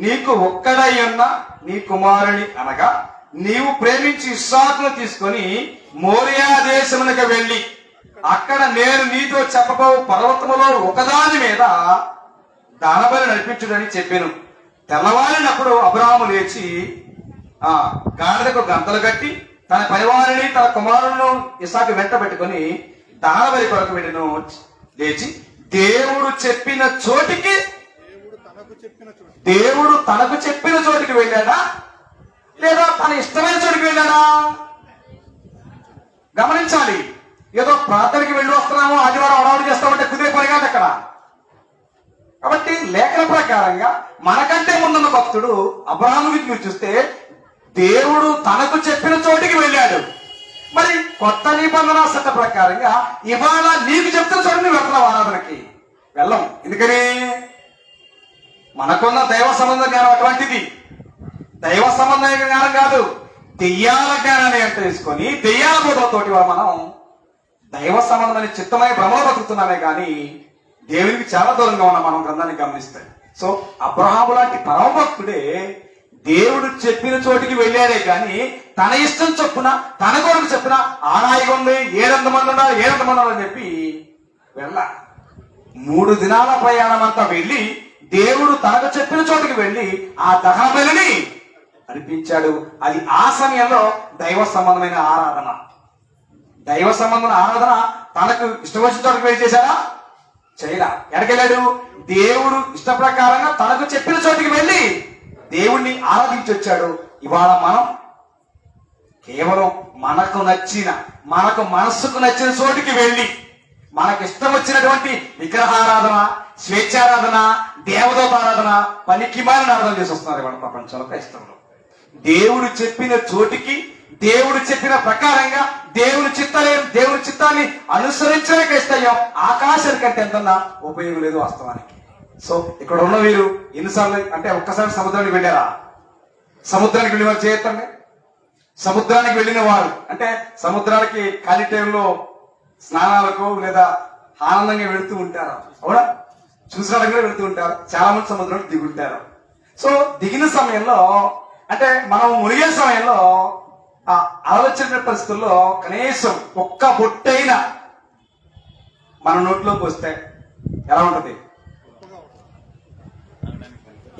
Speaker 1: నీకు ఒక్కడై ఉన్న నీ కుమారుని అనగా నీవు ప్రేమించి ఇస్సాకును తీసుకొని మోరియా దేశమునకు వెళ్ళి అక్కడ నేను నీతో చెప్పబో పర్వతములో ఒకదాని మీద దానబలి నడిపించుడని చెప్పాను. తెల్లవారినప్పుడు అబ్రాహాము లేచి గాడిదకు గంతలు కట్టి తన పరివారిని తన కుమారులను ఇస్సాకు వెంట పెట్టుకుని దానబలి కొరకు వెళ్ళను. లేచి దేవుడు చెప్పిన చోటికి దేవుడు తనకు చెప్పిన చోటికి వెళ్ళాడా లేదా తన ఇష్టమైన చోటికి వెళ్ళాడా? గమనించాలి. ఏదో ప్రార్థనకి వెళ్ళి వస్తున్నామో ఆదివారం అడవుడు చేస్తామంటే కుదిరే పని కాదు అక్కడ. కాబట్టి లేఖన ప్రకారంగా మనకంటే ముందున్న భక్తుడు అబ్రహాముకి మీరు చూస్తే దేవుడు తనకు చెప్పిన చోటికి వెళ్ళాడు. మరి కొత్త నిబంధన చట్ట ప్రకారంగా ఇవాళ నీకు చెప్తున్న చోటు నువ్వు వెళ్తున్నావు ఆరాధనకి? వెళ్ళం. ఎందుకని? మనకున్న దైవ సంబంధ జ్ఞానం అటువంటిది. దైవ సంబంధమైన జ్ఞానం కాదు, దెయ్యాల జ్ఞానాన్ని ఎంత తీసుకొని దెయ్యాల బోధలతోటి మనం దైవ సంబంధమైన చిత్తమై భ్రమలో బతుకుతున్నామే కానీ దేవునికి చాలా దూరంగా ఉన్నాం మనం గ్రంథాన్ని గమనిస్తే. సో అబ్రహాము లాంటి పరమభక్తుడే దేవుడు చెప్పిన చోటికి వెళ్ళాడే కానీ తన ఇష్టం చొప్పున తన కొరకు చెప్పిన ఆనాయిగా ఉంది 700 మంది ఉన్నారు 700 మంది అని చెప్పి వెళ్ళ 3 దినాల ప్రయాణం అంతా వెళ్ళి దేవుడు తనకు చెప్పిన చోటికి వెళ్ళి ఆ దహన బలిని అర్పించాడు. అది ఆ సమయంలో దైవ సంబంధమైన ఆరాధన. దైవ సంబంధమైన ఆరాధన తనకు ఇష్టం వచ్చిన చోటికి వెళ్ళి చేశారా? చేయలా. ఎక్కడికెళ్ళాడు? దేవుడు ఇష్ట ప్రకారంగా తనకు చెప్పిన చోటికి వెళ్ళి దేవుణ్ణి ఆరాధించి వచ్చాడు. ఇవాళ మనం కేవలం మనకు నచ్చిన మనకు మనస్సుకు నచ్చిన చోటికి వెళ్ళి మనకు ఇష్టం వచ్చినటువంటి విగ్రహారాధన, స్వేచ్ఛారాధన, దేవదూత ఆరాధన, పనికిమాలిన ఆరాధన చేసి వస్తున్నారు ఇవాళ ప్రపంచంలో క్రైస్తవులు. దేవుడు చెప్పిన చోటికి దేవుడు చెప్పిన ప్రకారంగా దేవుని చిత్తాన్ని అనుసరించే క్రైస్తవ్యం ఆకాశానికి కంటే ఎంతన్నా ఉపయోగం లేదు వాస్తవానికి. సో ఇక్కడ ఉన్న వీరు ఎన్నిసార్లు అంటే ఒక్కసారి సముద్రానికి వెళ్ళారా? సముద్రానికి వెళ్ళిన వారు చేయొద్దండి. సముద్రానికి వెళ్ళిన వారు అంటే సముద్రానికి ఖాళీ టైంలో స్నానాలకు లేదా ఆనందంగా వెళుతూ ఉంటారు. అవునా? చూసినట్టుగా వెళుతూ ఉంటారు. చాలా మంది సముద్రంలో దిగుంటారు. సో దిగిన సమయంలో అంటే మనం మునిగే సమయంలో ఆలోచన పరిస్థితుల్లో కనీసం ఒక్క బొట్టైనా మన నోట్లోకి వస్తే ఎలా ఉంటది?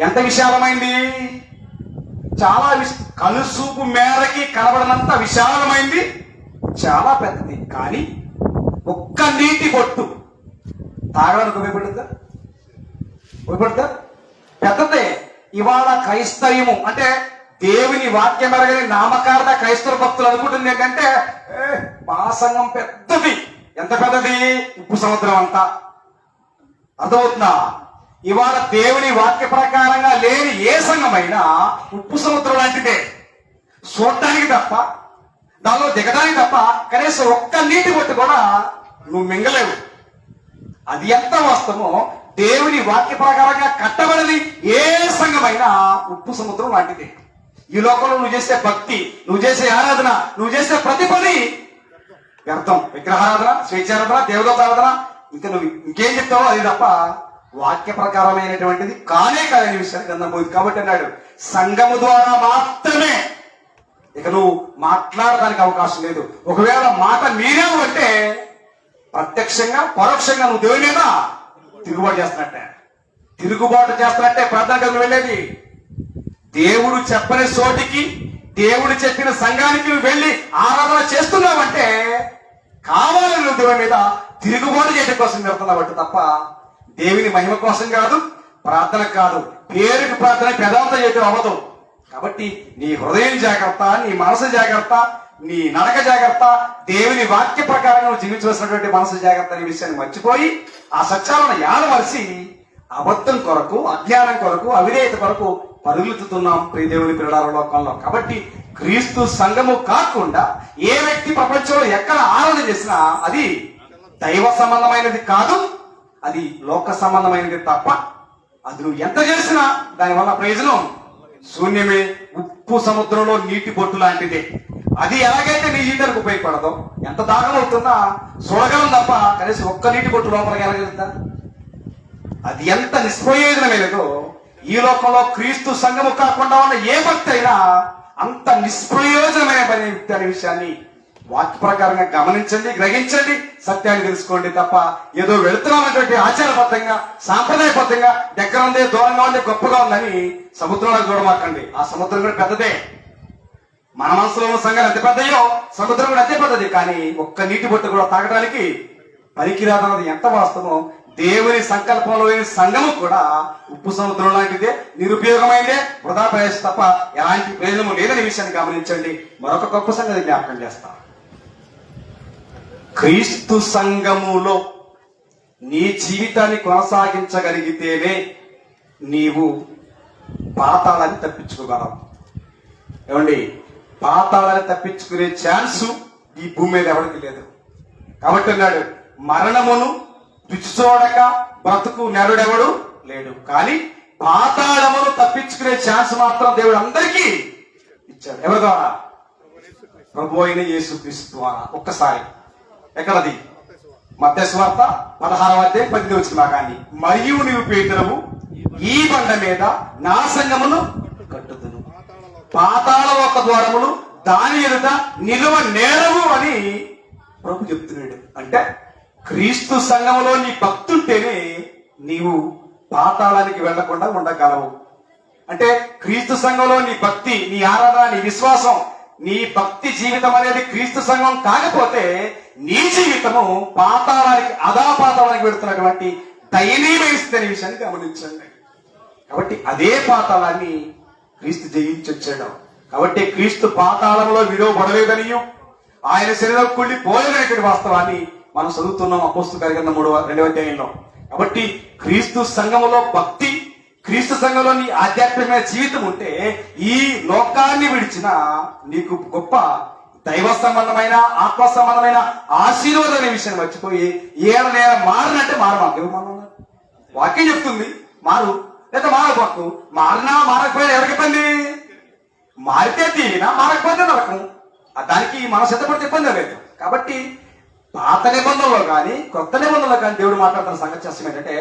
Speaker 1: ఎంత విశాలమైంది? చాలా కనుసూపు మేరకి కనబడినంత విశాలమైంది, చాలా పెద్దది. కానీ ఒక్క నీటి బొట్టు తాగడానికి ఉపయోగపడుతుందా? ఉపయోగపడుతుందా? పెద్దదే. ఇవాళ క్రైస్తవ్యము అంటే దేవుని వాక్యం ఎరగని నామకార్థ క్రైస్తవ భక్తులు అనుకుంటుంది ఏంటంటే మా సంఘం పెద్దది. ఎంత పెద్దది? ఉప్పు సముద్రం అంతా. అర్థమవుతుందా? ఇవాళ దేవుని వాక్య ప్రకారంగా లేని ఏ సంఘమైనా ఉప్పు సముద్రం లాంటిదే. చూడటానికి తప్ప దానిలో దిగడానికి తప్ప కనీసం ఒక్క నీటి బొట్టు కూడా నువ్వు మింగలేవు. అది ఎంత వాస్తవమో దేవుని వాక్య ప్రకారంగా కట్టబడినది ఏ సంఘమైనా ఉప్పు సముద్రం లాంటిది. ఈ లోకంలో నువ్వు చేసే భక్తి, నువ్వు చేసే ఆరాధన, నువ్వు చేసే ప్రతి పని వ్యర్థం. విగ్రహారాధన, స్వేచ్ఛారాధన, దేవదూత ఆరాధన, ఇంకా నువ్వు ఇంకేం చెప్తావో అది తప్ప వాక్య ప్రకారమైనటువంటిది కానే కాదని విషయాన్ని గ్రంథం పోయింది. కాబట్టి అన్నాడు సంఘము ద్వారా మాత్రమే ఇక నువ్వు మాట్లాడడానికి అవకాశం లేదు. ఒకవేళ మాట మీరేవు అంటే ప్రత్యక్షంగా పరోక్షంగా నువ్వు దేవుని మీద తిరుగుబాటు చేస్తున్నట్టే ప్రార్థన గదిలో వెళ్ళేది. దేవుడు చెప్పని చోటికి దేవుడు చెప్పిన సంఘానికి నువ్వు వెళ్ళి ఆరాధన చేస్తున్నావంటే కావాలని నువ్వు దేవుని మీద తిరుగుబాటు చేయడం కోసం వెళ్తున్నావు తప్ప దేవుని మహిమ కోసం కాదు, ప్రార్థన కాదు. పేరుకి ప్రార్థన పెదాంతం చేయడం అవ్వదు. కాబట్టి నీ హృదయం జాగ్రత్త, నీ మనసు జాగ్రత్త, నీ నడక జాగ్రత్త, దేవుని వాక్య ప్రకారంగా నువ్వు జీవించవలసినటువంటి మనసు జాగ్రత్త అనే విషయాన్ని మర్చిపోయి ఆ సత్యాలను యాడవలసి అబద్ధం కొరకు, అజ్ఞానం కొరకు, అవిధేయత కొరకు పరుగులుతున్నాం ప్రియ దేవుని పిల్లల లోకంలో. కాబట్టి క్రీస్తు సంఘము కాకుండా ఏ వ్యక్తి ప్రపంచంలో ఎక్కడ ఆరాధన చేసినా అది దైవ సంబంధమైనది కాదు, అది లోక సంబంధమైనది తప్ప అది నువ్వు ఎంత చేసినా దానివల్ల ప్రయోజనం శూన్యమే. ఉప్పు సముద్రంలో నీటి బొట్టు లాంటిదే. అది ఎలాగైతే నీ జీవితానికి ఉపయోగపడదో, ఎంత దాహం అవుతున్నా చూడగలం తప్ప కనీసం ఒక్క నీటి బొట్టు లోపలికి వెళ్ళగలుగుతా? అది ఎంత నిష్ప్రయోజనమైనదో ఈ లోకంలో క్రీస్తు సంఘము కాకుండా ఉన్న ఏ భక్తి అయినా అంత నిష్ప్రయోజనమైన పని అనే విషయాన్ని వాక్య ప్రకారంగా గమనించండి, గ్రహించండి, సత్యాన్ని తెలుసుకోండి తప్ప ఏదో వెళుతున్నామన్నటువంటి ఆచారబద్ధంగా, సాంప్రదాయబద్ధంగా దగ్గర ఉంది, దూరంగా ఉంది, గొప్పగా ఉందని సముద్రంలో చూడమాకండి. ఆ సముద్రం కూడా పెద్దదే. మన మనసులో ఉన్న సంఘాలు ఎంత పెద్దయో సముద్రం కూడా అంతే పెద్దది. కానీ ఒక్క నీటి బొట్టు కూడా తాగడానికి పనికిరాదన్నది ఎంత వాస్తవం దేవుని సంకల్పంలో లేని సంఘము కూడా ఉప్పు సముద్రం లాంటిదే, నిరుపయోగమైందే, వృధా ప్రయాస తప్ప ఎలాంటి ప్రయోజనము లేదని విషయాన్ని గమనించండి. మరొక గొప్ప సంగతి జ్ఞాపకం చేస్తాం. క్రీస్తు సంఘములో నీ జీవితాన్ని కొనసాగించగలిగితేనే నీవు పాతాళాన్ని తప్పించుకోగలవు. ఏమండి, పాతాళాన్ని తప్పించుకునే ఛాన్సు ఈ భూమి మీద ఎవరికి లేదు. కాబట్టి అన్నాడు, మరణమును రుచి చూడక బ్రతుకు నరుడెవడు లేడు, కానీ పాతాళమును తప్పించుకునే ఛాన్స్ మాత్రం దేవుడు అందరికీ ఇచ్చాడు. ఎవరి ద్వారా? ప్రభు అయిన యేసుక్రీస్తు ద్వారా. ఒక్కసారి ఎక్కడది? మత్తయి సువార్త 16వ అధ్యాయం 18వ వచనం కానీ, మరియు నీవు పేతురవు, ఈ బండ మీద నా సంఘమును కట్టుదును, పాతాళ ఒక ద్వారములు దాని ఎదుట నిలువ నేరవు అని ప్రభు చెప్తున్నాడు. అంటే క్రీస్తు సంఘములో నీ భక్తుంటేనే నీవు పాతాళానికి వెళ్లకుండా ఉండగలవు. అంటే క్రీస్తు సంఘంలో నీ భక్తి, నీ ఆరాధన, నీ విశ్వాసం, నీ భక్తి జీవితం అనేది క్రీస్తు సంఘం కాకపోతే నీ జీవితము పాతాళానికి, అధాపాతాళానికి వెళుతున్నటువంటి దయనీయమైన స్థితి విషయాన్ని గమనించండి. కాబట్టి అదే పాతాళాన్ని క్రీస్తు జయించొచ్చాడు. కాబట్టి క్రీస్తు పాతాళంలో విలువబడలేదనియు ఆయన శరీరం కుళ్ళి పోలేదనేటువంటి వాస్తవాన్ని మనం చదువుతున్నాం అపోస్తలుల కార్యగ్రంథం 2వ అధ్యాయంలో. కాబట్టి క్రీస్తు సంఘములో భక్తి, క్రీస్తు సంఘంలో నీ ఆధ్యాత్మికమైన జీవితం ఉంటే ఈ లోకాన్ని విడిచిన నీకు గొప్ప దైవ సంబంధమైన, ఆత్మ సంబంధమైన ఆశీర్వాదం అనే విషయాన్ని మర్చిపోయి ఏడ మారినట్టే మారమా. దేవుడు మారమన్నారు, వాక్యం చెప్తుంది మారు, లేదా మారబాకు. మారినా మారకపోయినా ఎవరికి ఇబ్బంది? మారితే తీరినా, మారకపోతే నరకం. దానికి మనం సిద్ధపడితే ఇబ్బంది లేదు. కాబట్టి పాత నిబంధనలో కానీ కొత్త నిబంధనలో కానీ దేవుడు మాట్లాడుతున్న సంగతి చేస్తాం ఏంటంటే,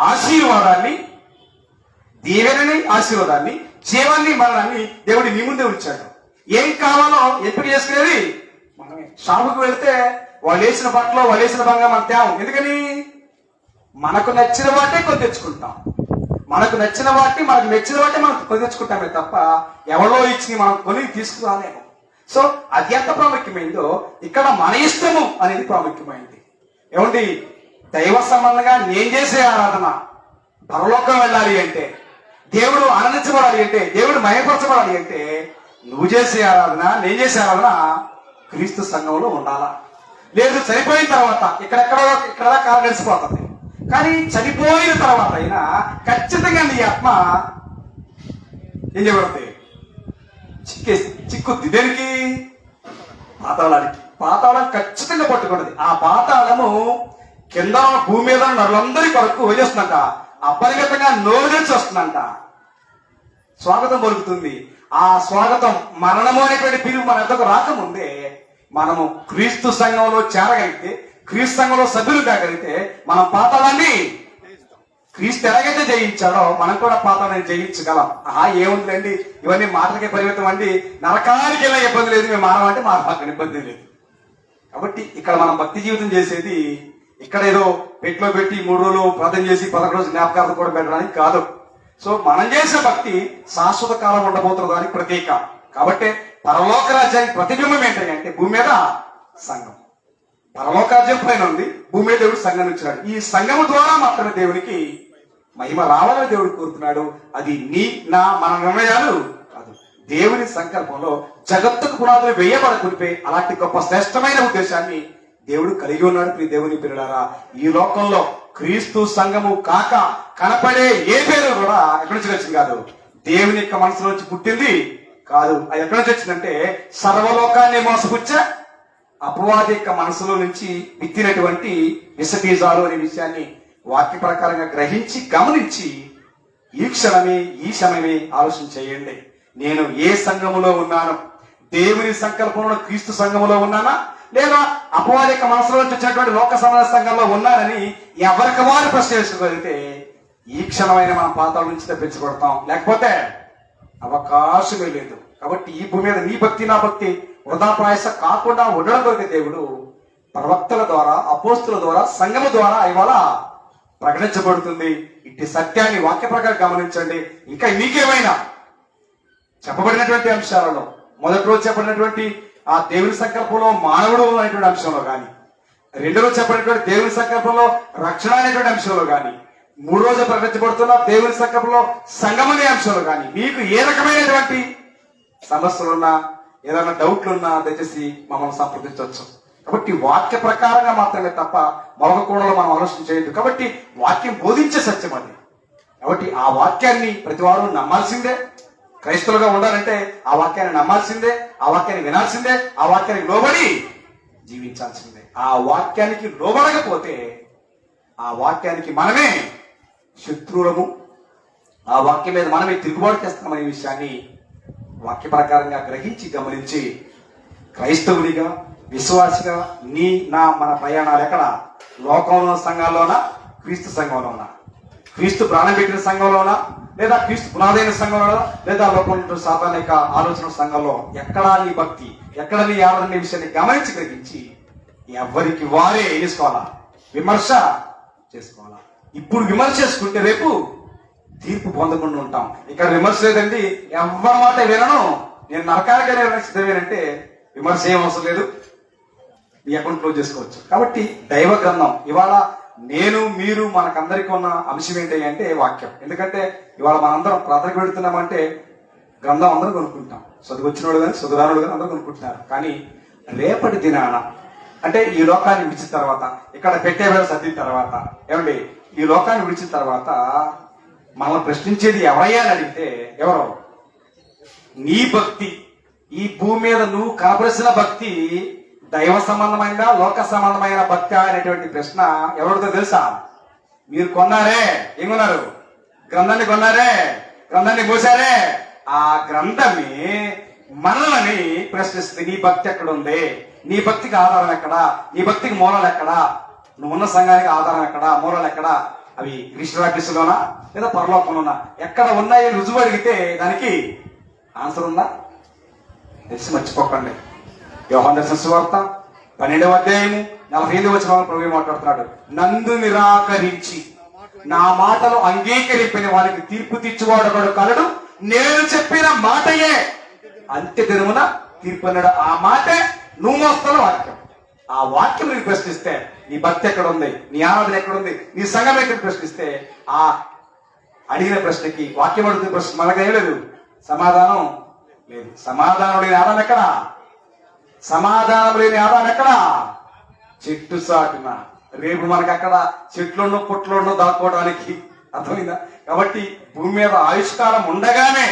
Speaker 1: ఆశీర్వాదాన్ని, దీవెనని, ఆశీర్వాదాన్ని, జీవాన్ని, మరణాన్ని దేవుడు నీ ముందే ఉంచాడు. ఏం కావాలో ఎంపిక చేసుకునేది మనమే. షాపుకు వెళ్తే వాళ్ళు వేసిన బట్టలో వాళ్ళు వేసిన బంగా మనం తేవం. ఎందుకని? మనకు నచ్చిన వాటే కొని తెచ్చుకుంటాం. మనకు నచ్చిన వాటిని, మనకు నచ్చిన వాటి మనం కొని తెచ్చుకుంటామే తప్ప ఎవరో ఇచ్చి మనం కొని తీసుకురాలేము. సో అది ఎంత ప్రాముఖ్యమైందో ఇక్కడ మన ఇష్టము అనేది ప్రాముఖ్యమైంది. ఏమండి, దైవ సంబంధంగా నేను చేసే ఆరాధన పరలోకం వెళ్ళాలి అంటే, దేవుడు ఆనందించబడాలి అంటే, దేవుడు మయపరచబడాలి అంటే, నువ్వు చేసే ఆరాధన, నేను చేసే ఆరాధన క్రీస్తు సంఘంలో ఉండాలా. లేదు చనిపోయిన తర్వాత ఇక్కడ కాలం గడిచిపోతుంది, కానీ చనిపోయిన తర్వాత అయినా ఖచ్చితంగా నీ ఆత్మ ఏం చేయబడుతుంది? చిక్కుద్ది. దేనికి? పాతాళానికి. పాతాళం ఖచ్చితంగా పట్టుకున్నది. ఆ పాతాళము కింద భూమి మీద నరులందరి కొరకు వదిలేస్తుందంట. అపరిగతంగా నోరు తెచ్చి వస్తుందంట. స్వాగతం పలుకుతుంది. ఆ స్వాగతం మరణము అనేటువంటి పిలుపు మన ఎద్దకు రాకముందే మనము క్రీస్తు సంఘంలో చేరగలిగితే, క్రీస్తు సంఘంలో సభ్యులు కాగలిగితే మనం పాతాళాన్ని క్రీస్తు ఎలాగైతే జయించాడో మనం కూడా పాతాళాన్ని జయించగలం. ఏముందండి, ఇవన్నీ మాటలకే పరిమితం అండి, నరకానికి వెళ్ళిన ఇబ్బంది లేదు, మేము మారమంటే మారపాకని ఇబ్బంది లేదు. కాబట్టి ఇక్కడ మనం భక్తి జీవితం చేసేది ఇక్కడ ఏదో పెట్లో పెట్టి 3 రోజులు ప్రార్థన చేసి 11 రోజులు జ్ఞాపకార్థం కూడా పెట్టడానికి కాదు. సో మనం చేసే భక్తి శాశ్వత కాలం ఉండబోతున్న దానికి ప్రతీక. కాబట్టి పరలోక రాజ్యానికి ప్రతిబింబం ఏంటంటే భూమి మీద సంఘం. పరలోక రాజ్యం పైన ఉంది, భూమి మీద దేవుడు సంఘం ఇచ్చినాడు. ఈ సంఘము ద్వారా మాత్రమే దేవునికి మహిమ రావాలని దేవుడు కోరుతున్నాడు. అది మన నిర్ణయాలు కాదు. దేవుని సంకల్పంలో జగత్తుకు పునాదులు వేయబడకుంటే అలాంటి గొప్ప శ్రేష్టమైన ఉద్దేశాన్ని దేవుడు కలిగి ఉన్నాడు. ప్రియ దేవుని పిల్లలారా, ఈ లోకంలో క్రీస్తు సంఘము కాక కనపడే ఏ పేరు కూడా ఎక్కడి నుంచి వచ్చింది కాదు, దేవుని యొక్క మనసులో నుంచి పుట్టింది కాదు. అది ఎక్కడి నుంచి వచ్చిందంటే సర్వలోకాన్ని మోసపుచ్చే అపవాది యొక్క మనసులో నుంచి విత్తినటువంటి విషబీజాలు అనే విషయాన్ని వాక్య ప్రకారంగా గ్రహించి గమనించి ఈ క్షణమే, ఈ సమయమే ఆలోచన చేయండి. నేను ఏ సంఘములో ఉన్నాను? దేవుని సంకల్పంలో క్రీస్తు సంఘములో ఉన్నానా, లేదా అపవాది యొక్క మనసులో నుంచి వచ్చినటువంటి లోక సమాజ సంఘంలో ఉన్నానని ఎవరికి వారు ప్రశ్న వేసుకోగలిగితే ఈ క్షణమైన మనం పాతాళం నుంచి తప్పించబడతాం, లేకపోతే అవకాశమే లేదు. కాబట్టి ఈ భూమి మీద నీ భక్తి, నా భక్తి వృధా ప్రయాస కాకుండా ఉండడం కొరకు దేవుడు ప్రవక్తల ద్వారా, అపోస్తుల ద్వారా, సంఘము ద్వారా ఇవాళ ప్రకటించబడుతుంది. ఇట్టి సత్యాన్ని వాక్య ప్రకారం గమనించండి. ఇంకా మీకేమైనా చెప్పబడినటువంటి అంశాలలో మొదటి రోజు చెప్పబడినటువంటి ఆ దేవుని సంకల్పంలో మానవుడు అనేటువంటి అంశంలో కానీ, రెండో రోజు చెప్పినటువంటి దేవుని సంకల్పంలో రక్షణ అనేటువంటి అంశంలో కానీ, మూడో రోజు ప్రకటించబడుతున్న దేవుని సంకల్పంలో సంఘం అనే అంశంలో కానీ మీకు ఏ రకమైనటువంటి సమస్యలున్నా, ఏదైనా డౌట్లున్నా దయచేసి మమ్మల్ని సంప్రదించవచ్చు. కాబట్టి వాక్య ప్రకారంగా మాత్రమే తప్ప మరొక కోణంలో మనం ఆలోచన చేయొద్దు. కాబట్టి వాక్యం బోధించే సత్యం అది. కాబట్టి ఆ వాక్యాన్ని ప్రతి వారు నమ్మాల్సిందే. క్రైస్తవులుగా ఉండాలంటే ఆ వాక్యాన్ని నమ్మాల్సిందే, ఆ వాక్యాన్ని వినాల్సిందే, ఆ వాక్యానికి లోబడి జీవించాల్సిందే. ఆ వాక్యానికి లోబడకపోతే ఆ వాక్యానికి మనమే శత్రువులము, ఆ వాక్యం మీద మనమే తిరుగుబాటు చేస్తామనే విషయాన్ని వాక్య ప్రకారంగా గ్రహించి గమనించి క్రైస్తవునిగా, విశ్వాసిగా మన ప్రయాణాలు ఎక్కడ? లోకంలో సంఘాల్లోనా, క్రీస్తు సంఘంలోనా? క్రీస్తు ప్రాణం పెట్టిన సంఘంలోనా, లేదా క్రీస్తు పునాదైన సంఘంలోనా, లేదా లోకంలో సాతానిక ఆలోచన సంఘంలో? ఎక్కడా నీ భక్తి, ఎక్కడ నీ ఆదరణ విషయాన్ని గమనించి గ్రహించి ఎవరికి వారే చేసుకోవాలా, విమర్శ చేసుకోవాలా. ఇప్పుడు విమర్శ చేసుకుంటే రేపు తీర్పు పొందకుండా ఉంటాం. ఇక్కడ విమర్శ లేదండి, ఎవరి మాట వినను, నేను నరకానికైనా సిద్ధమేనంటే విమర్శ ఏం అవసరం లేదు, మీ అకౌంట్ క్లోజ్ చేసుకోవచ్చు. కాబట్టి దైవ గ్రంథం ఇవాళ నేను మీరు మనకందరికీ ఉన్న అంశం ఏంటి అంటే వాక్యం. ఎందుకంటే ఇవాళ మనందరం ప్రార్థనకు పెడుతున్నామంటే గ్రంథం అందరూ కొనుక్కుంటాం. చదువు వచ్చిన వాళ్ళు కానీ చదువురానుడు కానీ అందరూ కొనుక్కుంటున్నారు. కానీ రేపటి దినాన అంటే ఈ లోకాన్ని విడిచిన తర్వాత, ఇక్కడ పెట్టే వేళ సర్దిన తర్వాత, ఏమండి ఈ లోకాన్ని విడిచిన తర్వాత మనల్ని ప్రశ్నించేది ఎవరయ్యా అని అడిగితే ఎవరో? నీ భక్తి, ఈ భూమి మీద నువ్వు కనపరిచిన భక్తి దైవ సంబంధమైన లోక సంబంధమైన భక్తి అనేటువంటి ప్రశ్న ఎవరితో తెలుసా? మీరు కొన్నారే, ఏం కొన్నారు? గ్రంథాన్ని కొన్నారే, గ్రంథాన్ని పోసారే. ఆ గ్రంథమే మనల్ని ప్రశ్నిస్తుంది. నీ భక్తి ఎక్కడ ఉంది? నీ భక్తికి ఆధారం ఎక్కడా? నీ భక్తికి మూలాలు ఎక్కడా? నువ్వు ఉన్న సంఘానికి ఆధారం ఎక్కడా? మూలాలు ఎక్కడా? అవి విశ్వాసలోనా లేదా పరలోకంలోనా? ఎక్కడ ఉన్నాయి రుజువు అడిగితే దానికి ఆన్సర్ ఉందా? తెలిసి మర్చిపోకండి. యోహాను రాసిన సువార్త 12వ అధ్యాయము 45వ వచనంలో ప్రభువు మాట్లాడుతున్నాడు. నందు నిరాకరించి నా మాటలు అంగీకరింపిన వారికి తీర్పు తీర్చువాడు కలడు, నేను చెప్పిన మాటయే అంత్య దినమున తీర్పు అన్నాడు. ఆ మాటే నువ్వు మోస్తున్న వాక్యం. ఆ వాక్యం నీకు ప్రశ్నిస్తే నీ భక్తి ఎక్కడ ఉంది, నీ ఆరాధన ఎక్కడ ఉంది, నీ సంఘం ఎక్కడ ప్రశ్నిస్తే ఆ అడిగిన ప్రశ్నకి, వాక్యం అడుగుతున్న ప్రశ్న మనకేం లేదు, సమాధానం లేదు. సమాధానం లేని ఆదాం ఎక్కడా? సమాధానం లేని ఆదాం ఎక్కడా? చెట్టు సాటున. రేపు మనకు అక్కడ చెట్లున్నో పుట్లున్నో దాక్కోవడానికి అర్థమైందా? కాబట్టి భూమి మీద ఆయుష్కాలం ఉండగానే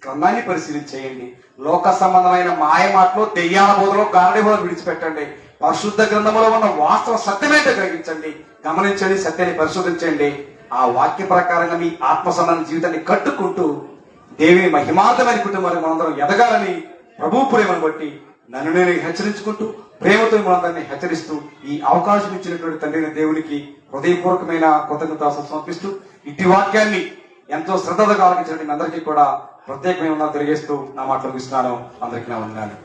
Speaker 1: గ్రంథాన్ని పరిశీలించేయండి. లోక సంబంధమైన మాయ మాటలు, దెయ్యాల బోధలో, గారడి బోధలు విడిచిపెట్టండి. పరిశుద్ధ గ్రంథంలో ఉన్న వాస్తవ సత్యమైతే గ్రహించండి, గమనించండి, సత్యాన్ని పరిశోధించండి. ఆ వాక్య ప్రకారంగా మీ ఆత్మ సంబంధ జీవితాన్ని కట్టుకుంటూ దేవుని మహిమార్థమైన కుటుంబాన్ని మనందరం ఎదగాలని ప్రభు ప్రేమను బట్టి నన్ను నేను హెచ్చరించుకుంటూ, ప్రేమతో మనందరినీ హెచ్చరిస్తూ ఈ అవకాశం ఇచ్చినటువంటి తండ్రి దేవునికి హృదయపూర్వకమైన కృతజ్ఞతాస్తుతులు సమర్పిస్తూ ఇట్టి వాక్యాన్ని ఎంతో శ్రద్ధగా ఆలకించిన అందరికీ కూడా ప్రత్యేకమైన తెలియజేస్తూ నా మాటలు ముగిస్తున్నాను. అందరికీ నా వందనాలు.